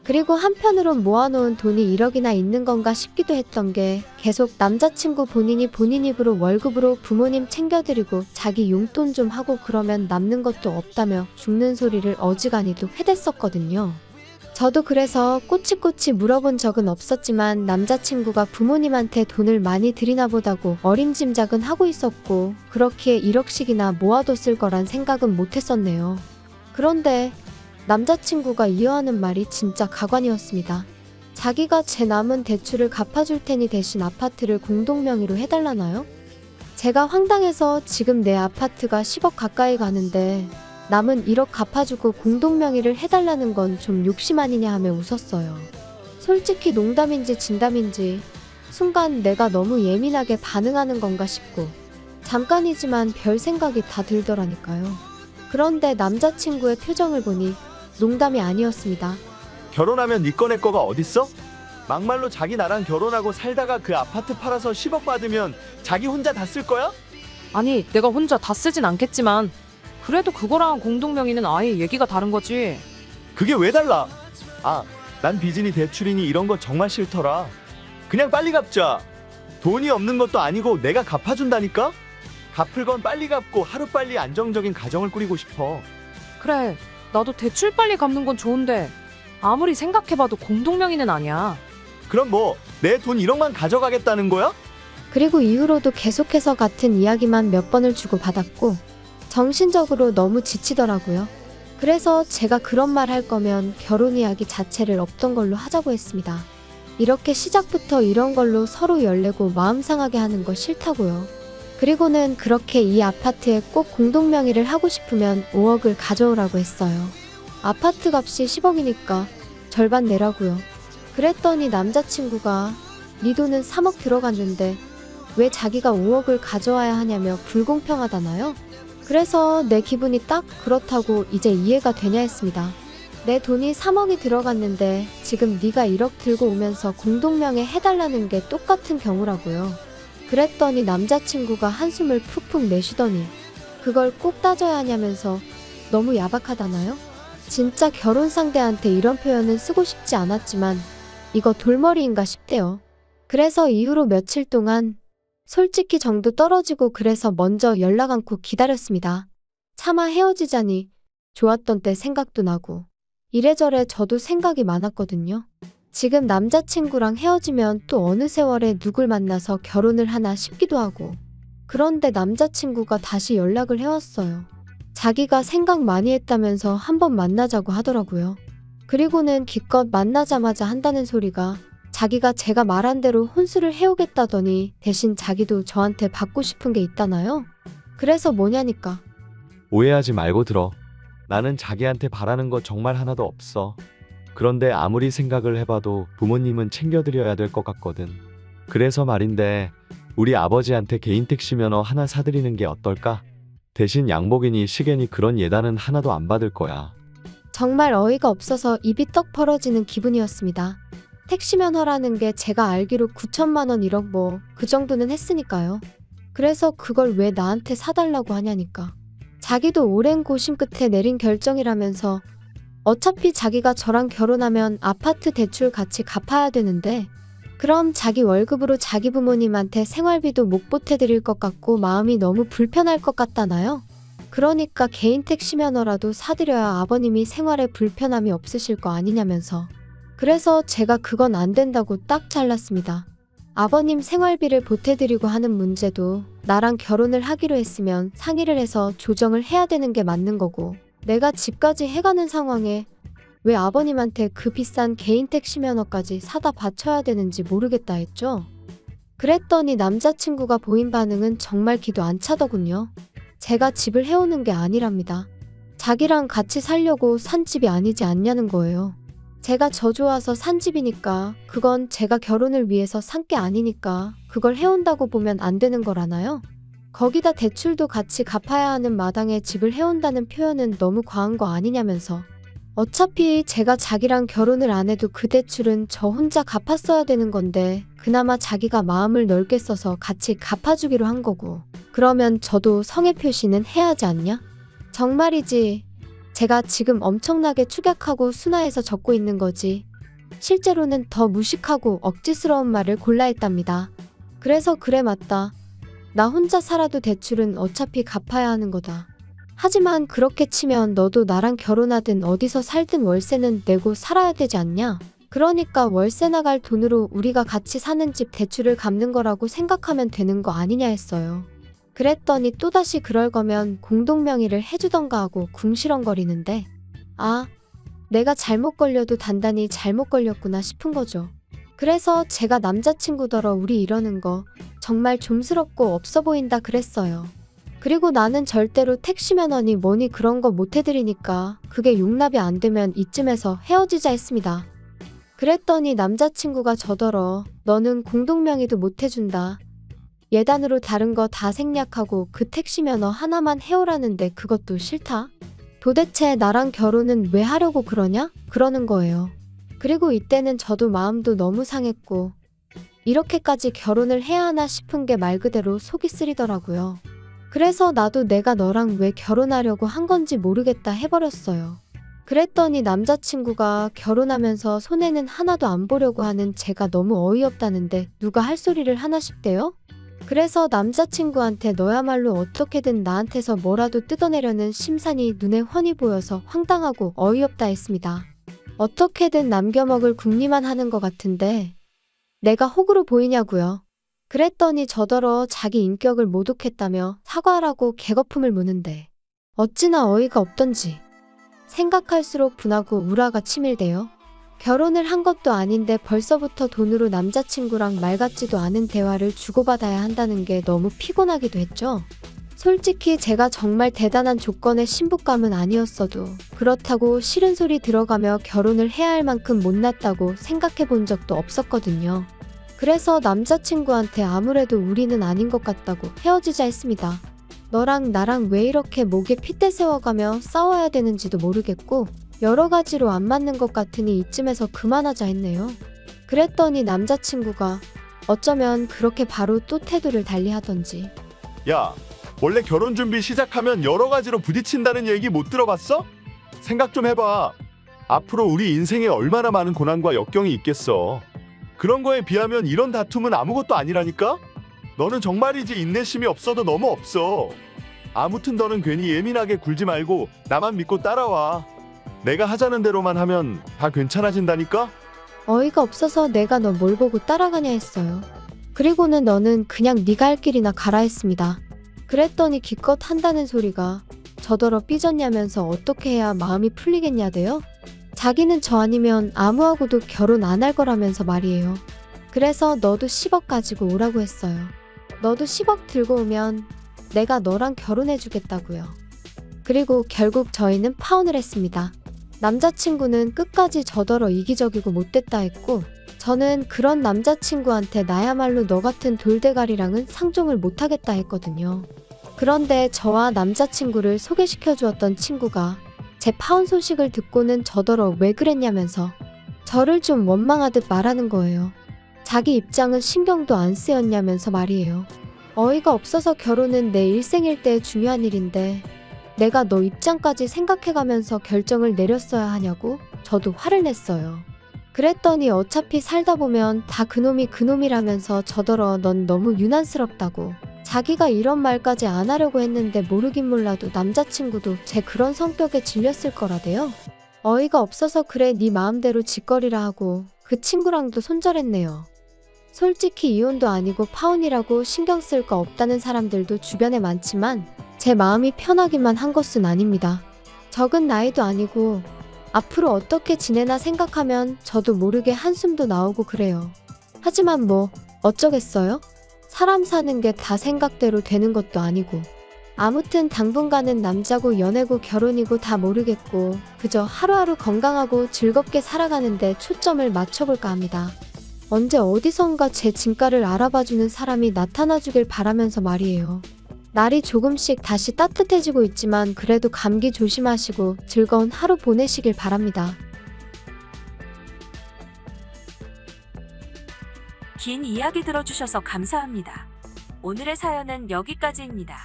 그리고 한편으론 모아놓은 돈이 1억이나 있는 건가 싶기도 했던 게 계속 남자친구 본인 입으로 월급으로 부모님 챙겨드리고 자기 용돈 좀 하고 그러면 남는 것도 없다며 죽는 소리를 어지간히도 해댔었거든요. 저도 그래서 꼬치꼬치 물어본 적은 없었지만 남자친구가 부모님한테 돈을 많이 드리나 보다고 어림짐작은 하고 있었고 그렇기에 1억씩이나 모아뒀을 거란 생각은 못했었네요. 그런데 남자친구가 이어하는 말이 진짜 가관이었습니다. 자기가 제 남은 대출을 갚아줄 테니 대신 아파트를 공동명의로 해달라나요? 제가 황당해서 지금 내 아파트가 10억 가까이 가는데 남은 1억 갚아주고 공동명의를 해달라는 건 좀 욕심 아니냐 하며 웃었어요. 솔직히 농담인지 진담인지 순간 내가 너무 예민하게 반응하는 건가 싶고 잠깐이지만 별 생각이 다 들더라니까요. 그런데 남자친구의 표정을 보니 농담이 아니었습니다. 결혼하면 네 거 내 거가 어딨어? 막말로 자기 나랑 결혼하고 살다가 그 아파트 팔아서 10억 받으면 자기 혼자 다 쓸 거야? 아니, 내가 혼자 다 쓰진 않겠지만 그래도 그거랑 공동명의는 아예 얘기가 다른 거지. 그게 왜 달라? 아, 난 빚이니 대출이니 이런 거 정말 싫더라. 그냥 빨리 갚자. 돈이 없는 것도 아니고 내가 갚아준다니까? 갚을 건 빨리 갚고 하루빨리 안정적인 가정을 꾸리고 싶어. 그래, 나도 대출 빨리 갚는 건 좋은데 아무리 생각해봐도 공동명의는 아니야. 그럼 뭐 내 돈 1억만 가져가겠다는 거야? 그리고 이후로도 계속해서 같은 이야기만 몇 번을 주고받았고 정신적으로 너무 지치더라고요. 그래서 제가 그런 말 할 거면 결혼 이야기 자체를 없던 걸로 하자고 했습니다. 이렇게 시작부터 이런 걸로 서로 열내고 마음 상하게 하는 거 싫다고요. 그리고는 그렇게 이 아파트에 꼭 공동명의를 하고 싶으면 5억을 가져오라고 했어요. 아파트 값이 10억이니까 절반 내라고요. 그랬더니 남자친구가 네 돈은 3억 들어갔는데 왜 자기가 5억을 가져와야 하냐며 불공평하다나요? 그래서 내 기분이 딱 그렇다고 이제 이해가 되냐 했습니다. 내 돈이 3억이 들어갔는데 지금 네가 1억 들고 오면서 공동명의 해달라는 게 똑같은 경우라고요. 그랬더니 남자친구가 한숨을 푹푹 내쉬더니 그걸 꼭 따져야 하냐면서 너무 야박하다나요? 진짜 결혼 상대한테 이런 표현은 쓰고 싶지 않았지만 이거 돌머리인가 싶대요. 그래서 이후로 며칠 동안 솔직히 정도 떨어지고 그래서 먼저 연락 않고 기다렸습니다. 차마 헤어지자니 좋았던 때 생각도 나고 이래저래 저도 생각이 많았거든요. 지금 남자친구랑 헤어지면 또 어느 세월에 누굴 만나서 결혼을 하나 싶기도 하고 그런데 남자친구가 다시 연락을 해왔어요. 자기가 생각 많이 했다면서 한번 만나자고 하더라고요. 그리고는 기껏 만나자마자 한다는 소리가 자기가 제가 말한 대로 혼수를 해오겠다더니 대신 자기도 저한테 받고 싶은 게 있다나요? 그래서 뭐냐니까. 오해하지 말고 들어. 나는 자기한테 바라는 거 정말 하나도 없어. 그런데 아무리 생각을 해봐도 부모님은 챙겨드려야 될 것 같거든. 그래서 말인데 우리 아버지한테 개인 택시 면허 하나 사드리는 게 어떨까? 대신 양복이니 시계니 그런 예단은 하나도 안 받을 거야. 정말 어이가 없어서 입이 떡 벌어지는 기분이었습니다. 택시 면허라는 게 제가 알기로 9천만 원 1억 뭐 그 정도는 했으니까요. 그래서 그걸 왜 나한테 사달라고 하냐니까. 자기도 오랜 고심 끝에 내린 결정이라면서 어차피 자기가 저랑 결혼하면 아파트 대출 같이 갚아야 되는데 그럼 자기 월급으로 자기 부모님한테 생활비도 못 보태드릴 것 같고 마음이 너무 불편할 것 같다나요? 그러니까 개인 택시 면허라도 사드려야 아버님이 생활에 불편함이 없으실 거 아니냐면서. 그래서 제가 그건 안 된다고 딱 잘랐습니다. 아버님 생활비를 보태드리고 하는 문제도 나랑 결혼을 하기로 했으면 상의를 해서 조정을 해야 되는 게 맞는 거고 내가 집까지 해가는 상황에 왜 아버님한테 그 비싼 개인 택시 면허까지 사다 바쳐야 되는지 모르겠다 했죠. 그랬더니 남자친구가 보인 반응은 정말 기도 안 차더군요. 제가 집을 해오는 게 아니랍니다. 자기랑 같이 살려고 산 집이 아니지 않냐는 거예요. 제가 저 좋아서 산 집이니까 그건 제가 결혼을 위해서 산 게 아니니까 그걸 해온다고 보면 안 되는 거라나요? 거기다 대출도 같이 갚아야 하는 마당에 집을 해온다는 표현은 너무 과한 거 아니냐면서. 어차피 제가 자기랑 결혼을 안 해도 그 대출은 저 혼자 갚았어야 되는 건데 그나마 자기가 마음을 넓게 써서 같이 갚아주기로 한 거고 그러면 저도 성의 표시는 해야 하지 않냐? 정말이지. 제가 지금 엄청나게 축약하고 순화해서 적고 있는 거지. 실제로는 더 무식하고 억지스러운 말을 골라 했답니다. 그래서 그래 맞다. 나 혼자 살아도 대출은 어차피 갚아야 하는 거다. 하지만 그렇게 치면 너도 나랑 결혼하든 어디서 살든 월세는 내고 살아야 되지 않냐? 그러니까 월세 나갈 돈으로 우리가 같이 사는 집 대출을 갚는 거라고 생각하면 되는 거 아니냐 했어요. 그랬더니 또다시 그럴 거면 공동명의를 해주던가 하고 궁시렁거리는데 아, 내가 잘못 걸려도 단단히 잘못 걸렸구나 싶은 거죠. 그래서 제가 남자친구더러 우리 이러는 거 정말 좀스럽고 없어 보인다 그랬어요. 그리고 나는 절대로 택시 면허니 뭐니 그런 거 못 해드리니까 그게 용납이 안 되면 이쯤에서 헤어지자 했습니다. 그랬더니 남자친구가 저더러 너는 공동명의도 못 해준다. 예단으로 다른 거 다 생략하고 그 택시 면허 하나만 해오라는데 그것도 싫다? 도대체 나랑 결혼은 왜 하려고 그러냐? 그러는 거예요. 그리고 이때는 저도 마음도 너무 상했고 이렇게까지 결혼을 해야 하나 싶은 게 말 그대로 속이 쓰리더라고요. 그래서 나도 내가 너랑 왜 결혼하려고 한 건지 모르겠다 해버렸어요. 그랬더니 남자친구가 결혼하면서 손해는 하나도 안 보려고 하는 제가 너무 어이없다는데 누가 할 소리를 하나 싶대요? 그래서 남자친구한테 너야말로 어떻게든 나한테서 뭐라도 뜯어내려는 심산이 눈에 훤히 보여서 황당하고 어이없다 했습니다. 어떻게든 남겨먹을 궁리만 하는 것 같은데 내가 호구로 보이냐고요. 그랬더니 저더러 자기 인격을 모독했다며 사과하라고 개거품을 무는데 어찌나 어이가 없던지 생각할수록 분하고 우라가 치밀대요. 결혼을 한 것도 아닌데 벌써부터 돈으로 남자친구랑 말 같지도 않은 대화를 주고받아야 한다는 게 너무 피곤하기도 했죠. 솔직히 제가 정말 대단한 조건의 신부감은 아니었어도 그렇다고 싫은 소리 들어가며 결혼을 해야 할 만큼 못났다고 생각해 본 적도 없었거든요. 그래서 남자친구한테 아무래도 우리는 아닌 것 같다고 헤어지자 했습니다. 너랑 나랑 왜 이렇게 목에 핏대 세워가며 싸워야 되는지도 모르겠고 여러 가지로 안 맞는 것 같으니 이쯤에서 그만하자 했네요. 그랬더니 남자친구가 어쩌면 그렇게 바로 또 태도를 달리하던지 야, 원래 결혼 준비 시작하면 여러 가지로 부딪힌다는 얘기 못 들어봤어? 생각 좀 해봐. 앞으로 우리 인생에 얼마나 많은 고난과 역경이 있겠어. 그런 거에 비하면 이런 다툼은 아무것도 아니라니까? 너는 정말이지 인내심이 없어도 너무 없어. 아무튼 너는 괜히 예민하게 굴지 말고 나만 믿고 따라와. 내가 하자는 대로만 하면 다 괜찮아진다니까? 어이가 없어서 내가 너 뭘 보고 따라가냐 했어요. 그리고는 너는 그냥 네가 할 길이나 가라 했습니다. 그랬더니 기껏 한다는 소리가 저더러 삐졌냐면서 어떻게 해야 마음이 풀리겠냐대요. 자기는 저 아니면 아무하고도 결혼 안 할 거라면서 말이에요. 그래서 너도 10억 가지고 오라고 했어요. 너도 10억 들고 오면 내가 너랑 결혼해주겠다고요. 그리고 결국 저희는 파혼을 했습니다. 남자친구는 끝까지 저더러 이기적이고 못됐다 했고 저는 그런 남자친구한테 나야말로 너 같은 돌대가리랑은 상종을 못하겠다 했거든요. 그런데 저와 남자친구를 소개시켜 주었던 친구가 제 파혼 소식을 듣고는 저더러 왜 그랬냐면서 저를 좀 원망하듯 말하는 거예요. 자기 입장은 신경도 안 쓰였냐면서 말이에요. 어이가 없어서 결혼은 내 일생일대의 중요한 일인데 내가 너 입장까지 생각해가면서 결정을 내렸어야 하냐고 저도 화를 냈어요. 그랬더니 어차피 살다 보면 다 그놈이라면서 저더러 넌 너무 유난스럽다고 자기가 이런 말까지 안 하려고 했는데 모르긴 몰라도 남자친구도 제 그런 성격에 질렸을 거라대요. 어이가 없어서 그래 네 마음대로 짓거리라 하고 그 친구랑도 손절했네요. 솔직히 이혼도 아니고 파혼이라고 신경 쓸 거 없다는 사람들도 주변에 많지만 제 마음이 편하기만 한 것은 아닙니다. 적은 나이도 아니고 앞으로 어떻게 지내나 생각하면 저도 모르게 한숨도 나오고 그래요. 하지만 뭐 어쩌겠어요? 사람 사는 게 다 생각대로 되는 것도 아니고 아무튼 당분간은 남자고 연애고 결혼이고 다 모르겠고 그저 하루하루 건강하고 즐겁게 살아가는데 초점을 맞춰볼까 합니다. 언제 어디선가 제 진가를 알아봐주는 사람이 나타나주길 바라면서 말이에요. 날이 조금씩 다시 따뜻해지고 있지만 그래도 감기 조심하시고 즐거운 하루 보내시길 바랍니다. 긴 이야기 들어주셔서 감사합니다. 오늘의 사연은 여기까지입니다.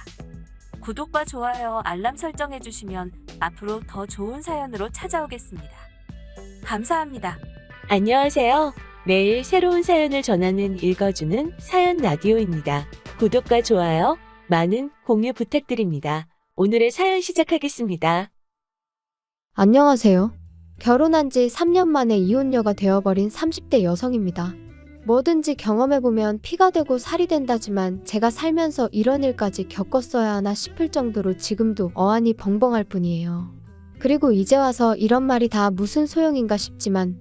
구독과 좋아요, 알람 설정해주시면 앞으로 더 좋은 사연으로 찾아오겠습니다. 감사합니다. 안녕하세요. 매일 새로운 사연을 전하는 읽어주는 사연 라디오입니다. 구독과 좋아요, 많은 공유 부탁드립니다. 오늘의 사연 시작하겠습니다. 안녕하세요. 결혼한 지 3년 만에 이혼녀가 되어버린 30대 여성입니다. 뭐든지 경험해보면 피가 되고 살이 된다지만 제가 살면서 이런 일까지 겪었어야 하나 싶을 정도로 지금도 어안이 벙벙할 뿐이에요. 그리고 이제 와서 이런 말이 다 무슨 소용인가 싶지만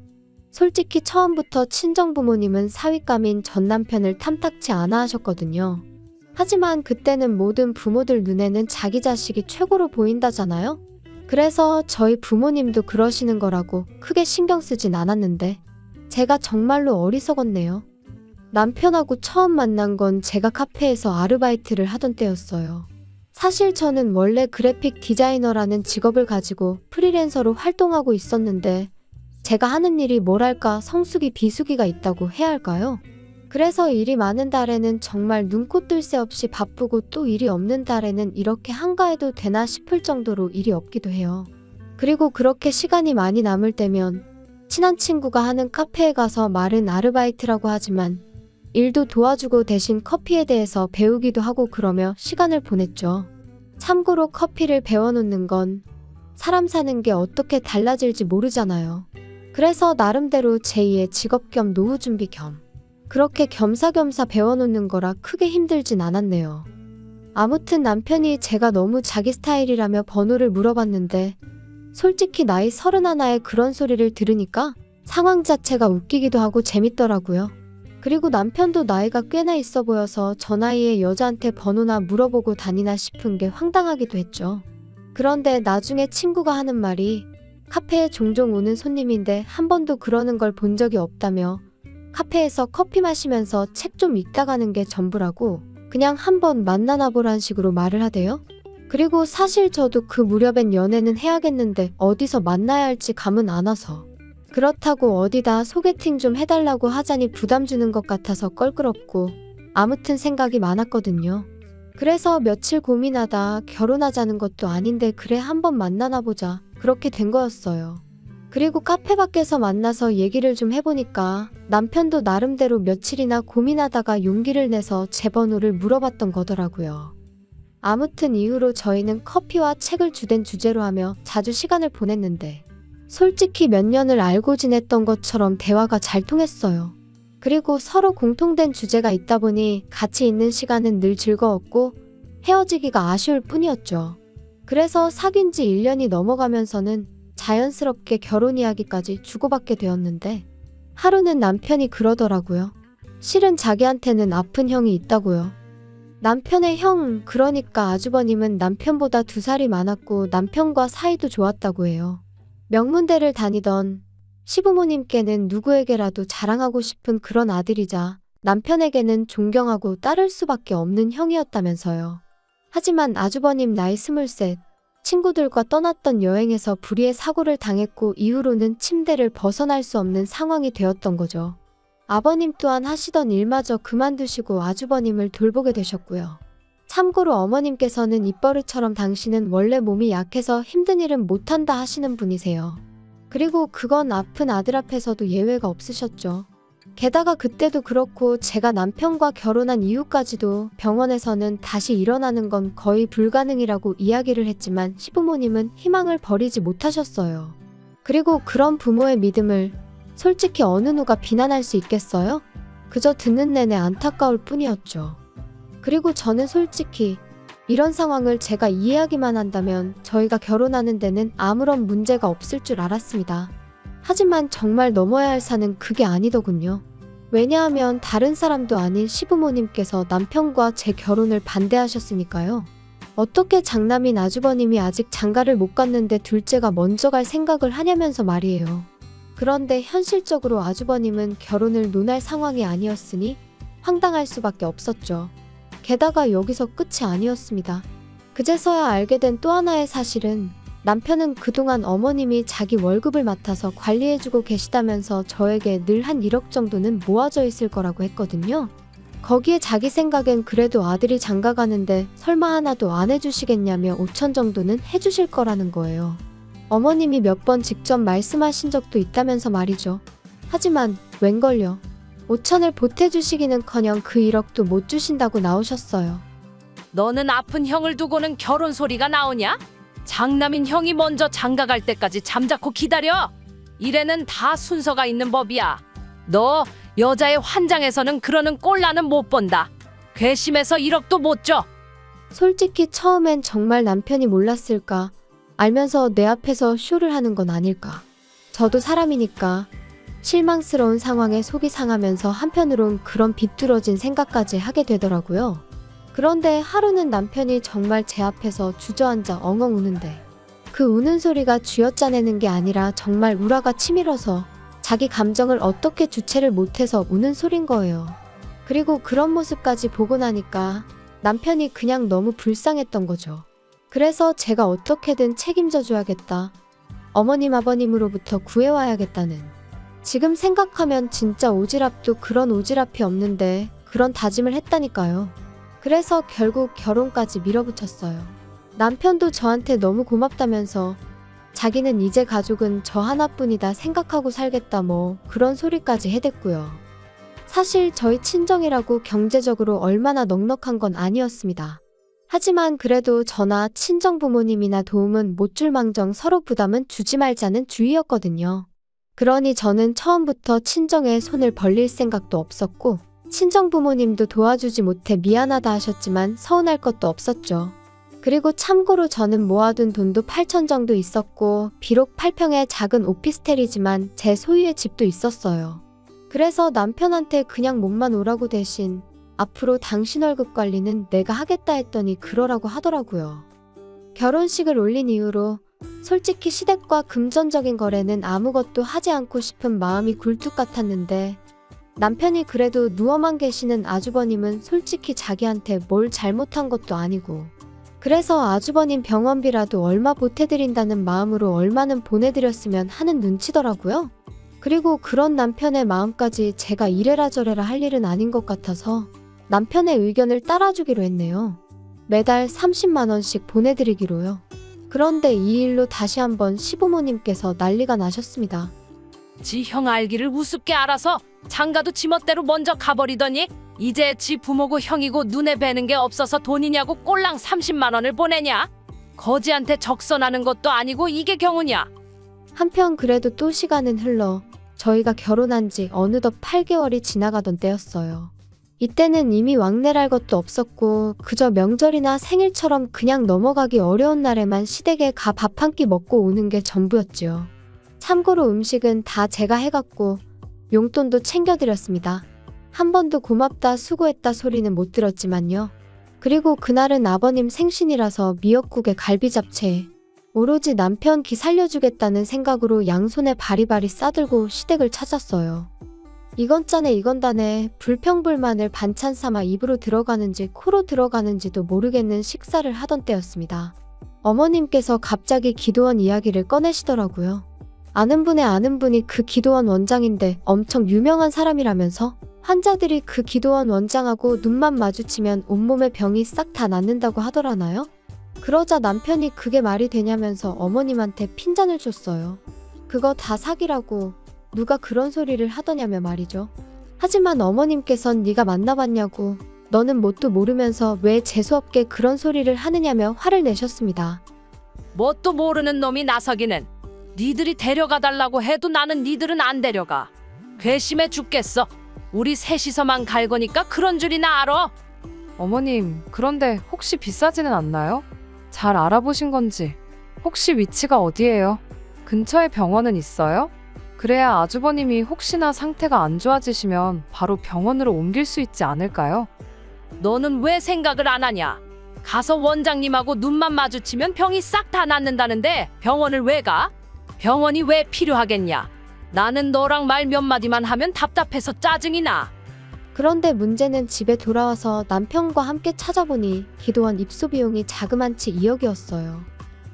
솔직히 처음부터 친정부모님은 사윗감인 전 남편을 탐탁치 않아 하셨거든요. 하지만 그때는 모든 부모들 눈에는 자기 자식이 최고로 보인다잖아요? 그래서 저희 부모님도 그러시는 거라고 크게 신경 쓰진 않았는데 제가 정말로 어리석었네요. 남편하고 처음 만난 건 제가 카페에서 아르바이트를 하던 때였어요. 사실 저는 원래 그래픽 디자이너라는 직업을 가지고 프리랜서로 활동하고 있었는데 제가 하는 일이 뭐랄까 성수기 비수기가 있다고 해야 할까요? 그래서 일이 많은 달에는 정말 눈코 뜰 새 없이 바쁘고 또 일이 없는 달에는 이렇게 한가해도 되나 싶을 정도로 일이 없기도 해요. 그리고 그렇게 시간이 많이 남을 때면 친한 친구가 하는 카페에 가서 말은 아르바이트라고 하지만 일도 도와주고 대신 커피에 대해서 배우기도 하고 그러며 시간을 보냈죠. 참고로 커피를 배워놓는 건 사람 사는 게 어떻게 달라질지 모르잖아요. 그래서 나름대로 제2의 직업 겸 노후 준비 겸 그렇게 겸사겸사 배워놓는 거라 크게 힘들진 않았네요. 아무튼 남편이 제가 너무 자기 스타일이라며 번호를 물어봤는데 솔직히 나이 31에 그런 소리를 들으니까 상황 자체가 웃기기도 하고 재밌더라고요. 그리고 남편도 나이가 꽤나 있어 보여서 저 나이에 여자한테 번호나 물어보고 다니나 싶은 게 황당하기도 했죠. 그런데 나중에 친구가 하는 말이 카페에 종종 오는 손님인데 한 번도 그러는 걸 본 적이 없다며 카페에서 커피 마시면서 책 좀 읽다 가는 게 전부라고 그냥 한번 만나나 보란 식으로 말을 하대요. 그리고 사실 저도 그 무렵엔 연애는 해야겠는데 어디서 만나야 할지 감은 안 와서 그렇다고 어디다 소개팅 좀 해달라고 하자니 부담 주는 것 같아서 껄끄럽고 아무튼 생각이 많았거든요. 그래서 며칠 고민하다 결혼하자는 것도 아닌데 그래 한번 만나나 보자 그렇게 된 거였어요. 그리고 카페 밖에서 만나서 얘기를 좀 해보니까 남편도 나름대로 며칠이나 고민하다가 용기를 내서 제 번호를 물어봤던 거더라고요. 아무튼 이후로 저희는 커피와 책을 주된 주제로 하며 자주 시간을 보냈는데 솔직히 몇 년을 알고 지냈던 것처럼 대화가 잘 통했어요. 그리고 서로 공통된 주제가 있다 보니 같이 있는 시간은 늘 즐거웠고 헤어지기가 아쉬울 뿐이었죠. 그래서 사귄 지 1년이 넘어가면서는 자연스럽게 결혼 이야기까지 주고받게 되었는데 하루는 남편이 그러더라고요. 실은 자기한테는 아픈 형이 있다고요. 남편의 형, 그러니까 아주버님은 남편보다 2살이 많았고 남편과 사이도 좋았다고 해요. 명문대를 다니던 시부모님께는 누구에게라도 자랑하고 싶은 그런 아들이자 남편에게는 존경하고 따를 수밖에 없는 형이었다면서요. 하지만 아주버님 나이 23, 친구들과 떠났던 여행에서 불의의 사고를 당했고 이후로는 침대를 벗어날 수 없는 상황이 되었던 거죠. 아버님 또한 하시던 일마저 그만두시고 아주버님을 돌보게 되셨고요. 참고로 어머님께서는 입버릇처럼 당신은 원래 몸이 약해서 힘든 일은 못한다 하시는 분이세요. 그리고 그건 아픈 아들 앞에서도 예외가 없으셨죠. 게다가 그때도 그렇고 제가 남편과 결혼한 이후까지도 병원에서는 다시 일어나는 건 거의 불가능이라고 이야기를 했지만 시부모님은 희망을 버리지 못하셨어요. 그리고 그런 부모의 믿음을 솔직히 어느 누가 비난할 수 있겠어요? 그저 듣는 내내 안타까울 뿐이었죠. 그리고 저는 솔직히 이런 상황을 제가 이해하기만 한다면 저희가 결혼하는 데는 아무런 문제가 없을 줄 알았습니다. 하지만 정말 넘어야 할 산은 그게 아니더군요. 왜냐하면 다른 사람도 아닌 시부모님께서 남편과 제 결혼을 반대하셨으니까요. 어떻게 장남인 아주버님이 아직 장가를 못 갔는데 둘째가 먼저 갈 생각을 하냐면서 말이에요. 그런데 현실적으로 아주버님은 결혼을 논할 상황이 아니었으니 황당할 수밖에 없었죠. 게다가 여기서 끝이 아니었습니다. 그제서야 알게 된 또 하나의 사실은 남편은 그동안 어머님이 자기 월급을 맡아서 관리해주고 계시다면서 저에게 늘 한 1억 정도는 모아져 있을 거라고 했거든요. 거기에 자기 생각엔 그래도 아들이 장가 가는데 설마 하나도 안 해주시겠냐며 5천 정도는 해주실 거라는 거예요. 어머님이 몇 번 직접 말씀하신 적도 있다면서 말이죠. 하지만 웬걸요. 5천을 보태주시기는커녕 그 1억도 못 주신다고 나오셨어요. 너는 아픈 형을 두고는 결혼 소리가 나오냐? 장남인 형이 먼저 장가 갈 때까지 잠자코 기다려. 이래는 다 순서가 있는 법이야. 너 여자의 환장에서는 그러는 꼴나는 못 본다. 괘씸해서 1억도 못 줘. 솔직히 처음엔 정말 남편이 몰랐을까? 알면서 내 앞에서 쇼를 하는 건 아닐까? 저도 사람이니까 실망스러운 상황에 속이 상하면서 한편으론 그런 비뚤어진 생각까지 하게 되더라고요. 그런데 하루는 남편이 정말 제 앞에서 주저앉아 엉엉 우는데 그 우는 소리가 쥐어짜내는 게 아니라 정말 우라가 치밀어서 자기 감정을 어떻게 주체를 못해서 우는 소린 거예요. 그리고 그런 모습까지 보고 나니까 남편이 그냥 너무 불쌍했던 거죠. 그래서 제가 어떻게든 책임져 줘야겠다. 어머님 아버님으로부터 구해와야겠다는. 지금 생각하면 진짜 오지랖도 그런 오지랖이 없는데 그런 다짐을 했다니까요. 그래서 결국 결혼까지 밀어붙였어요. 남편도 저한테 너무 고맙다면서 자기는 이제 가족은 저 하나뿐이다 생각하고 살겠다 뭐 그런 소리까지 해댔고요. 사실 저희 친정이라고 경제적으로 얼마나 넉넉한 건 아니었습니다. 하지만 그래도 저나 친정 부모님이나 도움은 못 줄 망정 서로 부담은 주지 말자는 주의였거든요. 그러니 저는 처음부터 친정에 손을 벌릴 생각도 없었고 친정 부모님도 도와주지 못해 미안하다 하셨지만 서운할 것도 없었죠. 그리고 참고로 저는 모아둔 돈도 8천 정도 있었고 비록 8평의 작은 오피스텔이지만 제 소유의 집도 있었어요. 그래서 남편한테 그냥 몸만 오라고 대신 앞으로 당신 월급 관리는 내가 하겠다 했더니 그러라고 하더라고요. 결혼식을 올린 이후로 솔직히 시댁과 금전적인 거래는 아무것도 하지 않고 싶은 마음이 굴뚝 같았는데 남편이 그래도 누워만 계시는 아주버님은 솔직히 자기한테 뭘 잘못한 것도 아니고 그래서 아주버님 병원비라도 얼마 보태드린다는 마음으로 얼마는 보내드렸으면 하는 눈치더라고요. 그리고 그런 남편의 마음까지 제가 이래라 저래라 할 일은 아닌 것 같아서 남편의 의견을 따라주기로 했네요. 매달 30만 원씩 보내드리기로요. 그런데 이 일로 다시 한번 시부모님께서 난리가 나셨습니다. 지 형 알기를 우습게 알아서 장가도 지멋대로 먼저 가버리더니 이제 지 부모고 형이고 눈에 뵈는 게 없어서 돈이냐고 꼴랑 30만 원을 보내냐? 거지한테 적선하는 것도 아니고 이게 경우냐? 한편 그래도 또 시간은 흘러 저희가 결혼한 지 어느덧 8개월이 지나가던 때였어요. 이때는 이미 왕래랄 것도 없었고 그저 명절이나 생일처럼 그냥 넘어가기 어려운 날에만 시댁에 가 밥 한 끼 먹고 오는 게 전부였지요. 참고로 음식은 다 제가 해갔고 용돈도 챙겨드렸습니다. 한 번도 고맙다 수고했다 소리는 못 들었지만요. 그리고 그날은 아버님 생신이라서 미역국에 갈비잡채에 오로지 남편 기 살려주겠다는 생각으로 양손에 바리바리 싸들고 시댁을 찾았어요. 이건 짜네 이건 다네 불평불만을 반찬 삼아 입으로 들어가는지 코로 들어가는지도 모르겠는 식사를 하던 때였습니다. 어머님께서 갑자기 기도원 이야기를 꺼내시더라고요. 아는 분이 그 기도원 원장인데 엄청 유명한 사람이라면서 환자들이 그 기도원 원장하고 눈만 마주치면 온몸의 병이 싹 다 낫는다고 하더라나요? 그러자 남편이 그게 말이 되냐면서 어머님한테 핀잔을 줬어요. 그거 다 사기라고 누가 그런 소리를 하더냐며 말이죠. 하지만 어머님께선 네가 만나봤냐고 너는 뭣도 모르면서 왜 재수없게 그런 소리를 하느냐며 화를 내셨습니다. 뭣도 모르는 놈이 나서기는 니들이 데려가 달라고 해도 나는 니들은 안 데려가. 괘씸해 죽겠어. 우리 셋이서만 갈 거니까 그런 줄이나 알아. 어머님, 그런데 혹시 비싸지는 않나요? 잘 알아보신 건지. 혹시 위치가 어디예요? 근처에 병원은 있어요? 그래야 아주버님이 혹시나 상태가 안 좋아지시면 바로 병원으로 옮길 수 있지 않을까요? 너는 왜 생각을 안 하냐? 가서 원장님하고 눈만 마주치면 병이 싹 다 낫는다는데 병원을 왜 가? 병원이 왜 필요하겠냐? 나는 너랑 말 몇 마디만 하면 답답해서 짜증이 나. 그런데 문제는 집에 돌아와서 남편과 함께 찾아보니 기도원 입소 비용이 자그만치 2억이었어요.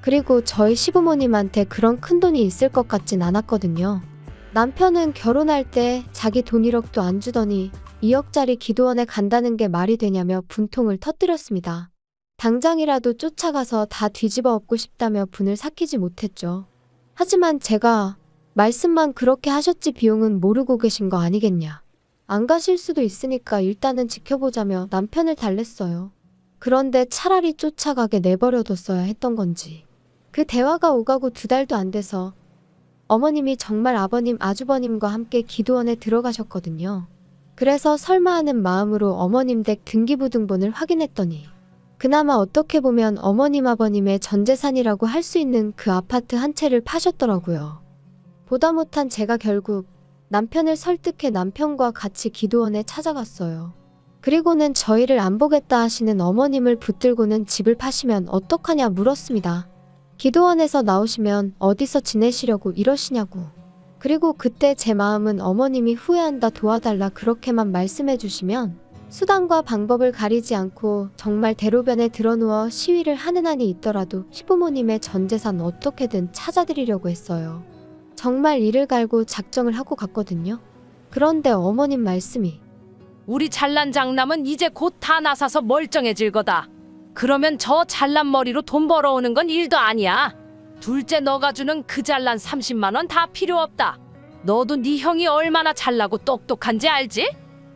그리고 저희 시부모님한테 그런 큰 돈이 있을 것 같진 않았거든요. 남편은 결혼할 때 자기 돈 1억도 안 주더니 2억짜리 기도원에 간다는 게 말이 되냐며 분통을 터뜨렸습니다. 당장이라도 쫓아가서 다 뒤집어 엎고 싶다며 분을 삭히지 못했죠. 하지만 제가 말씀만 그렇게 하셨지 비용은 모르고 계신 거 아니겠냐. 안 가실 수도 있으니까 일단은 지켜보자며 남편을 달랬어요. 그런데 차라리 쫓아가게 내버려뒀어야 했던 건지. 그 대화가 오가고 2달도 안 돼서 어머님이 정말 아버님, 아주버님과 함께 기도원에 들어가셨거든요. 그래서 설마 하는 마음으로 어머님 댁 등기부등본을 확인했더니 그나마 어떻게 보면 어머님, 아버님의 전재산이라고 할 수 있는 그 아파트 한 채를 파셨더라고요. 보다 못한 제가 결국 남편을 설득해 남편과 같이 기도원에 찾아갔어요. 그리고는 저희를 안 보겠다 하시는 어머님을 붙들고는 집을 파시면 어떡하냐 물었습니다. 기도원에서 나오시면 어디서 지내시려고 이러시냐고. 그리고 그때 제 마음은 어머님이 후회한다 도와달라 그렇게만 말씀해 주시면 수단과 방법을 가리지 않고 정말 대로변에 드러누워 시위를 하는 한이 있더라도 시부모님의 전 재산 어떻게든 찾아드리려고 했어요. 정말 이를 갈고 작정을 하고 갔거든요. 그런데 어머님 말씀이 우리 잘난 장남은 이제 곧 다 나사서 멀쩡해질 거다. 그러면 저 잘난 머리로 돈 벌어오는 건 일도 아니야. 둘째 너가 주는 그 잘난 30만 원 다 필요 없다. 너도 네 형이 얼마나 잘나고 똑똑한지 알지?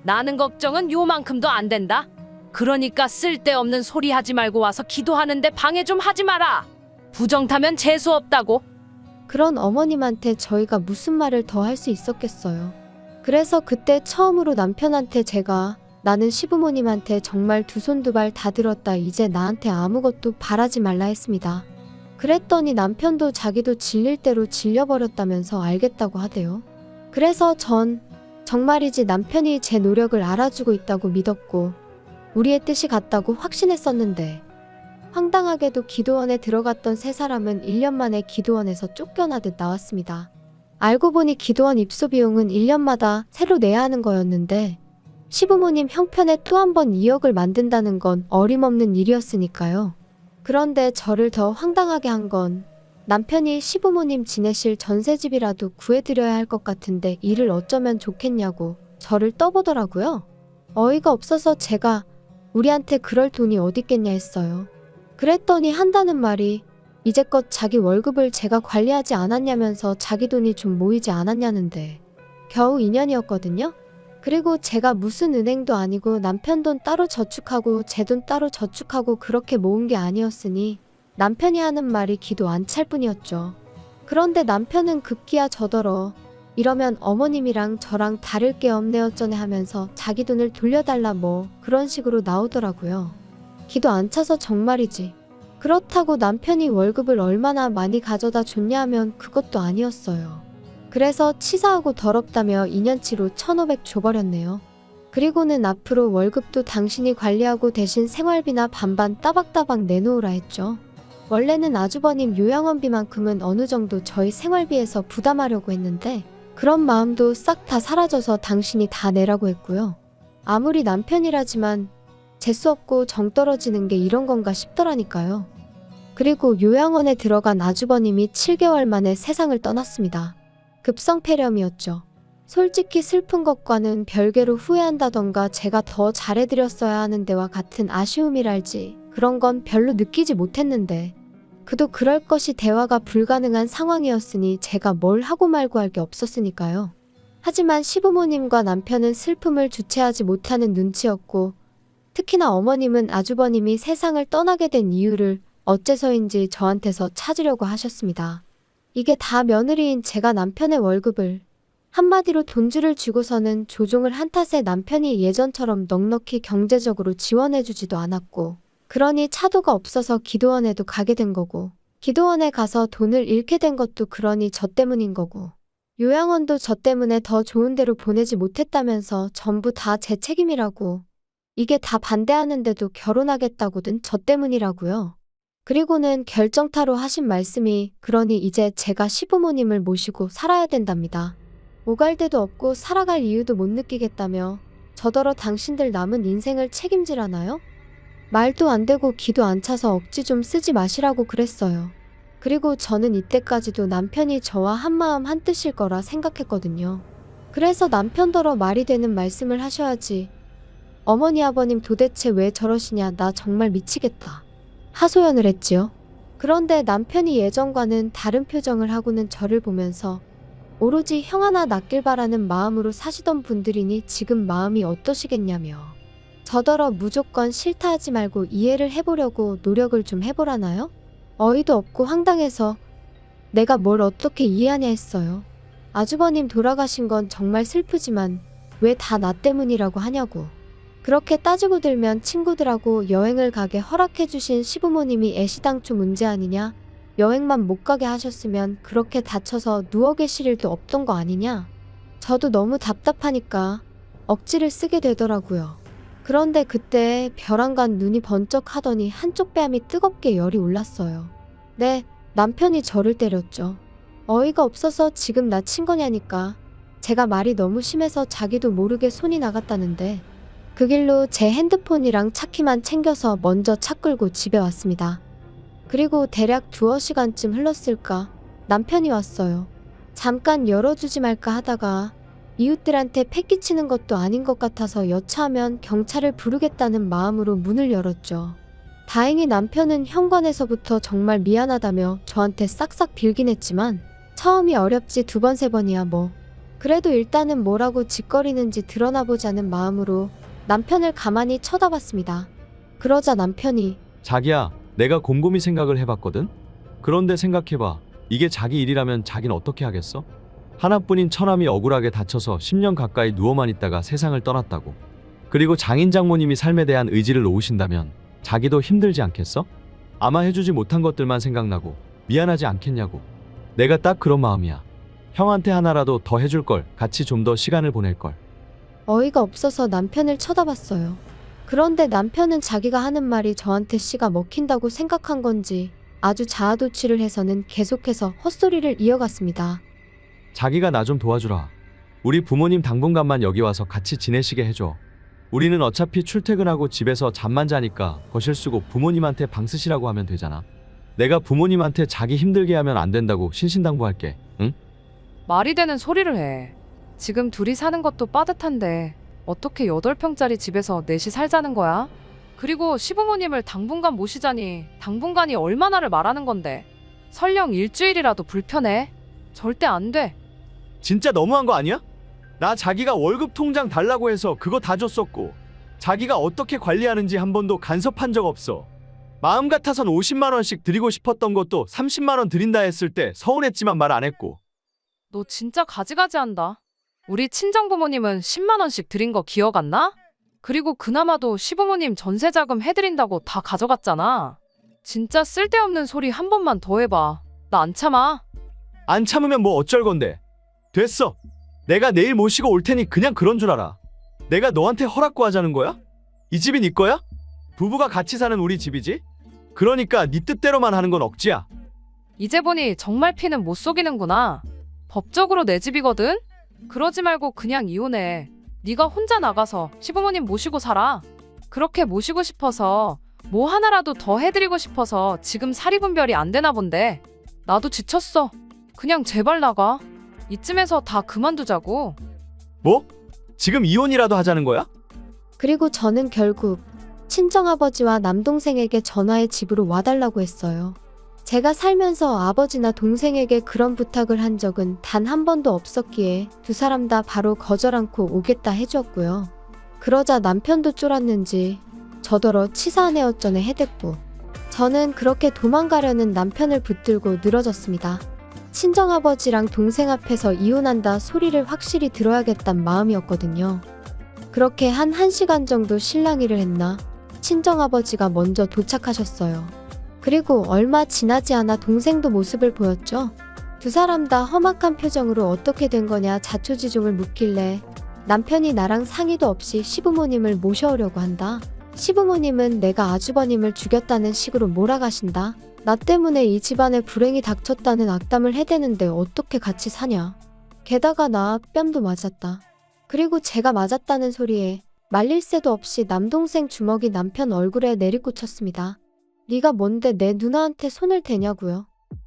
나는 걱정은 요만큼도 안 된다. 그러니까 쓸데없는 소리 하지 말고 와서 기도하는데 방해 좀 하지 마라. 부정 타면 재수 없다고. 그런 어머님한테 저희가 무슨 말을 더 할 수 있었겠어요. 그래서 그때 처음으로 남편한테 제가 나는 시부모님한테 정말 두 손 두 발 다 들었다. 이제 나한테 아무것도 바라지 말라 했습니다. 그랬더니 남편도 자기도 질릴 대로 질려버렸다면서 알겠다고 하대요. 그래서 전 정말이지 남편이 제 노력을 알아주고 있다고 믿었고 우리의 뜻이 같다고 확신했었는데 황당하게도 기도원에 들어갔던 세 사람은 1년 만에 기도원에서 쫓겨나듯 나왔습니다. 알고 보니 기도원 입소 비용은 1년마다 새로 내야 하는 거였는데 시부모님 형편에 또 한 번 2억을 만든다는 건 어림없는 일이었으니까요. 그런데 저를 더 황당하게 한 건 남편이 시부모님 지내실 전셋집이라도 구해드려야 할 것 같은데 이를 어쩌면 좋겠냐고 저를 떠보더라고요. 어이가 없어서 제가 우리한테 그럴 돈이 어딨겠냐 했어요. 그랬더니 한다는 말이 이제껏 자기 월급을 제가 관리하지 않았냐면서 자기 돈이 좀 모이지 않았냐는데 겨우 2년이었거든요. 그리고 제가 무슨 은행도 아니고 남편 돈 따로 저축하고 제 돈 따로 저축하고 그렇게 모은 게 아니었으니 남편이 하는 말이 기도 안 찰 뿐이었죠. 그런데 남편은 급기야 저더러 이러면 어머님이랑 저랑 다를 게 없네 어쩌네 하면서 자기 돈을 돌려달라 뭐 그런 식으로 나오더라고요. 기도 안 차서 정말이지. 그렇다고 남편이 월급을 얼마나 많이 가져다 줬냐 하면 그것도 아니었어요. 그래서 치사하고 더럽다며 2년치로 1,500 줘버렸네요. 그리고는 앞으로 월급도 당신이 관리하고 대신 생활비나 반반 따박따박 내놓으라 했죠. 원래는 아주버님 요양원비만큼은 어느 정도 저희 생활비에서 부담하려고 했는데 그런 마음도 싹 다 사라져서 당신이 다 내라고 했고요. 아무리 남편이라지만 재수 없고 정 떨어지는 게 이런 건가 싶더라니까요. 그리고 요양원에 들어간 아주버님이 7개월 만에 세상을 떠났습니다. 급성폐렴이었죠. 솔직히 슬픈 것과는 별개로 후회한다던가 제가 더 잘해드렸어야 하는 데와 같은 아쉬움이랄지 그런 건 별로 느끼지 못했는데 그도 그럴 것이 대화가 불가능한 상황이었으니 제가 뭘 하고 말고 할 게 없었으니까요. 하지만 시부모님과 남편은 슬픔을 주체하지 못하는 눈치였고 특히나 어머님은 아주버님이 세상을 떠나게 된 이유를 어째서인지 저한테서 찾으려고 하셨습니다. 이게 다 며느리인 제가 남편의 월급을 한마디로 돈줄을 쥐고서는 조종을 한 탓에 남편이 예전처럼 넉넉히 경제적으로 지원해주지도 않았고 그러니 차도가 없어서 기도원에도 가게 된 거고 기도원에 가서 돈을 잃게 된 것도 그러니 저 때문인 거고 요양원도 저 때문에 더 좋은 데로 보내지 못했다면서 전부 다 제 책임이라고 이게 다 반대하는데도 결혼하겠다고든 저 때문이라고요. 그리고는 결정타로 하신 말씀이 그러니 이제 제가 시부모님을 모시고 살아야 된답니다. 오갈 데도 없고 살아갈 이유도 못 느끼겠다며 저더러 당신들 남은 인생을 책임지라나요? 말도 안 되고 기도 안 차서 억지 좀 쓰지 마시라고 그랬어요. 그리고 저는 이때까지도 남편이 저와 한마음 한뜻일 거라 생각했거든요. 그래서 남편더러 말이 되는 말씀을 하셔야지. 어머니 아버님 도대체 왜 저러시냐 나 정말 미치겠다. 하소연을 했지요. 그런데 남편이 예전과는 다른 표정을 하고는 저를 보면서 오로지 형 하나 낳길 바라는 마음으로 사시던 분들이니 지금 마음이 어떠시겠냐며 저더러 무조건 싫다 하지 말고 이해를 해보려고 노력을 좀 해보라나요? 어이도 없고 황당해서 내가 뭘 어떻게 이해하냐 했어요. 아주버님 돌아가신 건 정말 슬프지만 왜 다 나 때문이라고 하냐고. 그렇게 따지고 들면 친구들하고 여행을 가게 허락해주신 시부모님이 애시당초 문제 아니냐? 여행만 못 가게 하셨으면 그렇게 다쳐서 누워 계실 일도 없던 거 아니냐? 저도 너무 답답하니까 억지를 쓰게 되더라고요. 그런데 그때 벼랑간 눈이 번쩍 하더니 한쪽 뺨이 뜨겁게 열이 올랐어요. 네, 남편이 저를 때렸죠. 어이가 없어서 지금 나 친 거냐니까. 제가 말이 너무 심해서 자기도 모르게 손이 나갔다는데 그 길로 제 핸드폰이랑 차키만 챙겨서 먼저 차 끌고 집에 왔습니다. 그리고 대략 2시간쯤 흘렀을까 남편이 왔어요. 잠깐 열어주지 말까 하다가 이웃들한테 패기치는 것도 아닌 것 같아서 여차하면 경찰을 부르겠다는 마음으로 문을 열었죠. 다행히 남편은 현관에서부터 정말 미안하다며 저한테 싹싹 빌긴 했지만 처음이 어렵지 2번 3번이야 뭐. 그래도 일단은 뭐라고 짓거리는지 드러나보자는 마음으로 남편을 가만히 쳐다봤습니다. 그러자 남편이 자기야, 내가 곰곰이 생각을 해봤거든? 그런데 생각해봐. 이게 자기 일이라면 자긴 어떻게 하겠어? 하나뿐인 처남이 억울하게 다쳐서 10년 가까이 누워만 있다가 세상을 떠났다고. 그리고 장인 장모님이 삶에 대한 의지를 놓으신다면 자기도 힘들지 않겠어? 아마 해주지 못한 것들만 생각나고 미안하지 않겠냐고. 내가 딱 그런 마음이야. 형한테 하나라도 더 해줄걸. 같이 좀 더 시간을 보낼걸. 어이가 없어서 남편을 쳐다봤어요. 그런데 남편은 자기가 하는 말이 저한테 씨가 먹힌다고 생각한 건지 아주 자아도취를 해서는 계속해서 헛소리를 이어갔습니다. 자기가 나 좀 도와주라. 우리 부모님 당분간만 여기 와서 같이 지내시게 해줘. 우리는 어차피 출퇴근하고 집에서 잠만 자니까 거실 쓰고 부모님한테 방 쓰시라고 하면 되잖아. 내가 부모님한테 자기 힘들게 하면 안 된다고 신신당부할게. 응? 말이 되는 소리를 해. 지금 둘이 사는 것도 빠듯한데 어떻게 8평짜리 집에서 넷이 살자는 거야? 그리고 시부모님을 당분간 모시자니 당분간이 얼마나를 말하는 건데. 설령 일주일이라도 불편해? 절대 안 돼. 진짜 너무한 거 아니야? 나 자기가 월급 통장 달라고 해서 그거 다 줬었고 자기가 어떻게 관리하는지 한 번도 간섭한 적 없어. 마음 같아선 50만 원씩 드리고 싶었던 것도 30만 원 드린다 했을 때 서운했지만 말 안 했고. 너 진짜 가지가지 한다. 우리 친정부모님은 10만 원씩 드린 거 기억 안 나? 그리고 그나마도 시부모님 전세자금 해드린다고 다 가져갔잖아. 진짜 쓸데없는 소리 한 번만 더 해봐. 나 안 참아. 안 참으면 뭐 어쩔 건데. 됐어. 내가 내일 모시고 올 테니 그냥 그런 줄 알아. 내가 너한테 허락 구하자는 거야? 이 집이 네 거야? 부부가 같이 사는 우리 집이지? 그러니까 네 뜻대로만 하는 건 억지야. 이제 보니 정말 피는 못 속이는구나. 법적으로 내 집이거든? 그러지 말고 그냥 이혼해. 네가 혼자 나가서 시부모님 모시고 살아. 그렇게 모시고 싶어서 뭐 하나라도 더 해드리고 싶어서 지금 사리분별이 안 되나 본데. 나도 지쳤어. 그냥 제발 나가. 이쯤에서 다 그만두자고. 뭐? 지금 이혼이라도 하자는 거야? 그리고 저는 결국 친정아버지와 남동생에게 전화해 집으로 와달라고 했어요. 제가 살면서 아버지나 동생에게 그런 부탁을 한 적은 단 한 번도 없었기에 두 사람 다 바로 거절 않고 오겠다 해주었고요. 그러자 남편도 쫄았는지 저더러 치사한 애 어쩌네 해댔고 저는 그렇게 도망가려는 남편을 붙들고 늘어졌습니다. 친정아버지랑 동생 앞에서 이혼한다 소리를 확실히 들어야겠단 마음이었거든요. 그렇게 한 1시간 정도 실랑이를 했나 친정아버지가 먼저 도착하셨어요. 그리고 얼마 지나지 않아 동생도 모습을 보였죠. 두 사람 다 험악한 표정으로 어떻게 된 거냐 자초지종을 묻길래 남편이 나랑 상의도 없이 시부모님을 모셔오려고 한다. 시부모님은 내가 아주버님을 죽였다는 식으로 몰아가신다. 나 때문에 이 집안에 불행이 닥쳤다는 악담을 해대는데 어떻게 같이 사냐. 게다가 나 뺨도 맞았다. 그리고 제가 맞았다는 소리에 말릴 새도 없이 남동생 주먹이 남편 얼굴에 내리꽂혔습니다. 네가 뭔데 내 누나한테 손을 대냐고요.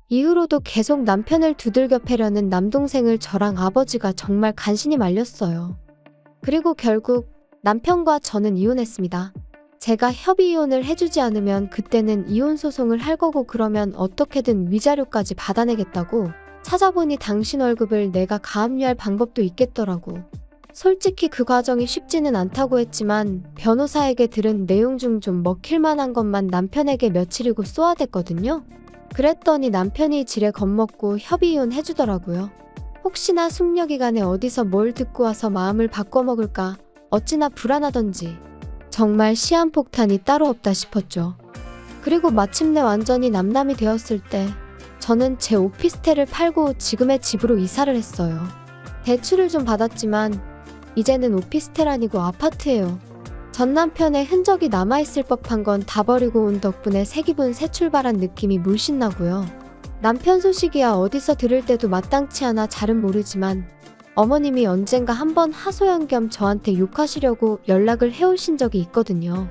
이후로도 계속 남편을 두들겨 패려는 남동생을 저랑 아버지가 정말 간신히 말렸어요. 그리고 결국 남편과 저는 이혼했습니다. 제가 협의 이혼을 해주지 않으면 그때는 이혼 소송을 할 거고 그러면 어떻게든 위자료까지 받아내겠다고. 찾아보니 당신 월급을 내가 가압류할 방법도 있겠더라고. 솔직히 그 과정이 쉽지는 않다고 했지만 변호사에게 들은 내용 중 좀 먹힐 만한 것만 남편에게 며칠이고 쏘아댔거든요. 그랬더니 남편이 지레 겁먹고 협의 이혼 해주더라고요. 혹시나 숙려기간에 어디서 뭘 듣고 와서 마음을 바꿔먹을까 어찌나 불안하던지 정말 시한폭탄이 따로 없다 싶었죠. 그리고 마침내 완전히 남남이 되었을 때 저는 제 오피스텔을 팔고 지금의 집으로 이사를 했어요. 대출을 좀 받았지만 이제는 오피스텔 아니고 아파트예요. 전 남편의 흔적이 남아있을 법한 건 다 버리고 온 덕분에 새 기분 새 출발한 느낌이 물씬 나고요. 남편 소식이야 어디서 들을 때도 마땅치 않아 잘은 모르지만 어머님이 언젠가 한번 하소연 겸 저한테 욕하시려고 연락을 해오신 적이 있거든요.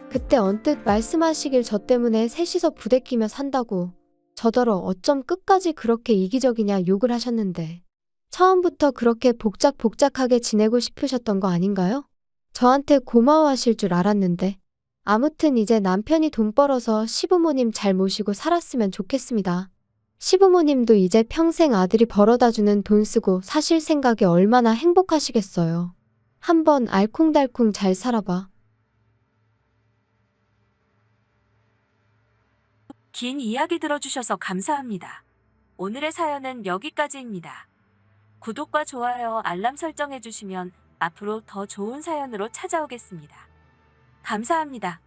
그때 언뜻 말씀하시길 저 때문에 셋이서 부대끼며 산다고, 저더러 어쩜 끝까지 그렇게 이기적이냐 욕을 하셨는데, 처음부터 그렇게 복작복작하게 지내고 싶으셨던 거 아닌가요? 저한테 고마워하실 줄 알았는데. 아무튼 이제 남편이 돈 벌어서 시부모님 잘 모시고 살았으면 좋겠습니다. 시부모님도 이제 평생 아들이 벌어다주는 돈 쓰고 사실 생각에 얼마나 행복하시겠어요. 한번 알콩달콩 잘 살아봐. 긴 이야기 들어주셔서 감사합니다. 오늘의 사연은 여기까지입니다. 구독과 좋아요, 알람 설정해주시면 앞으로 더 좋은 사연으로 찾아오겠습니다. 감사합니다.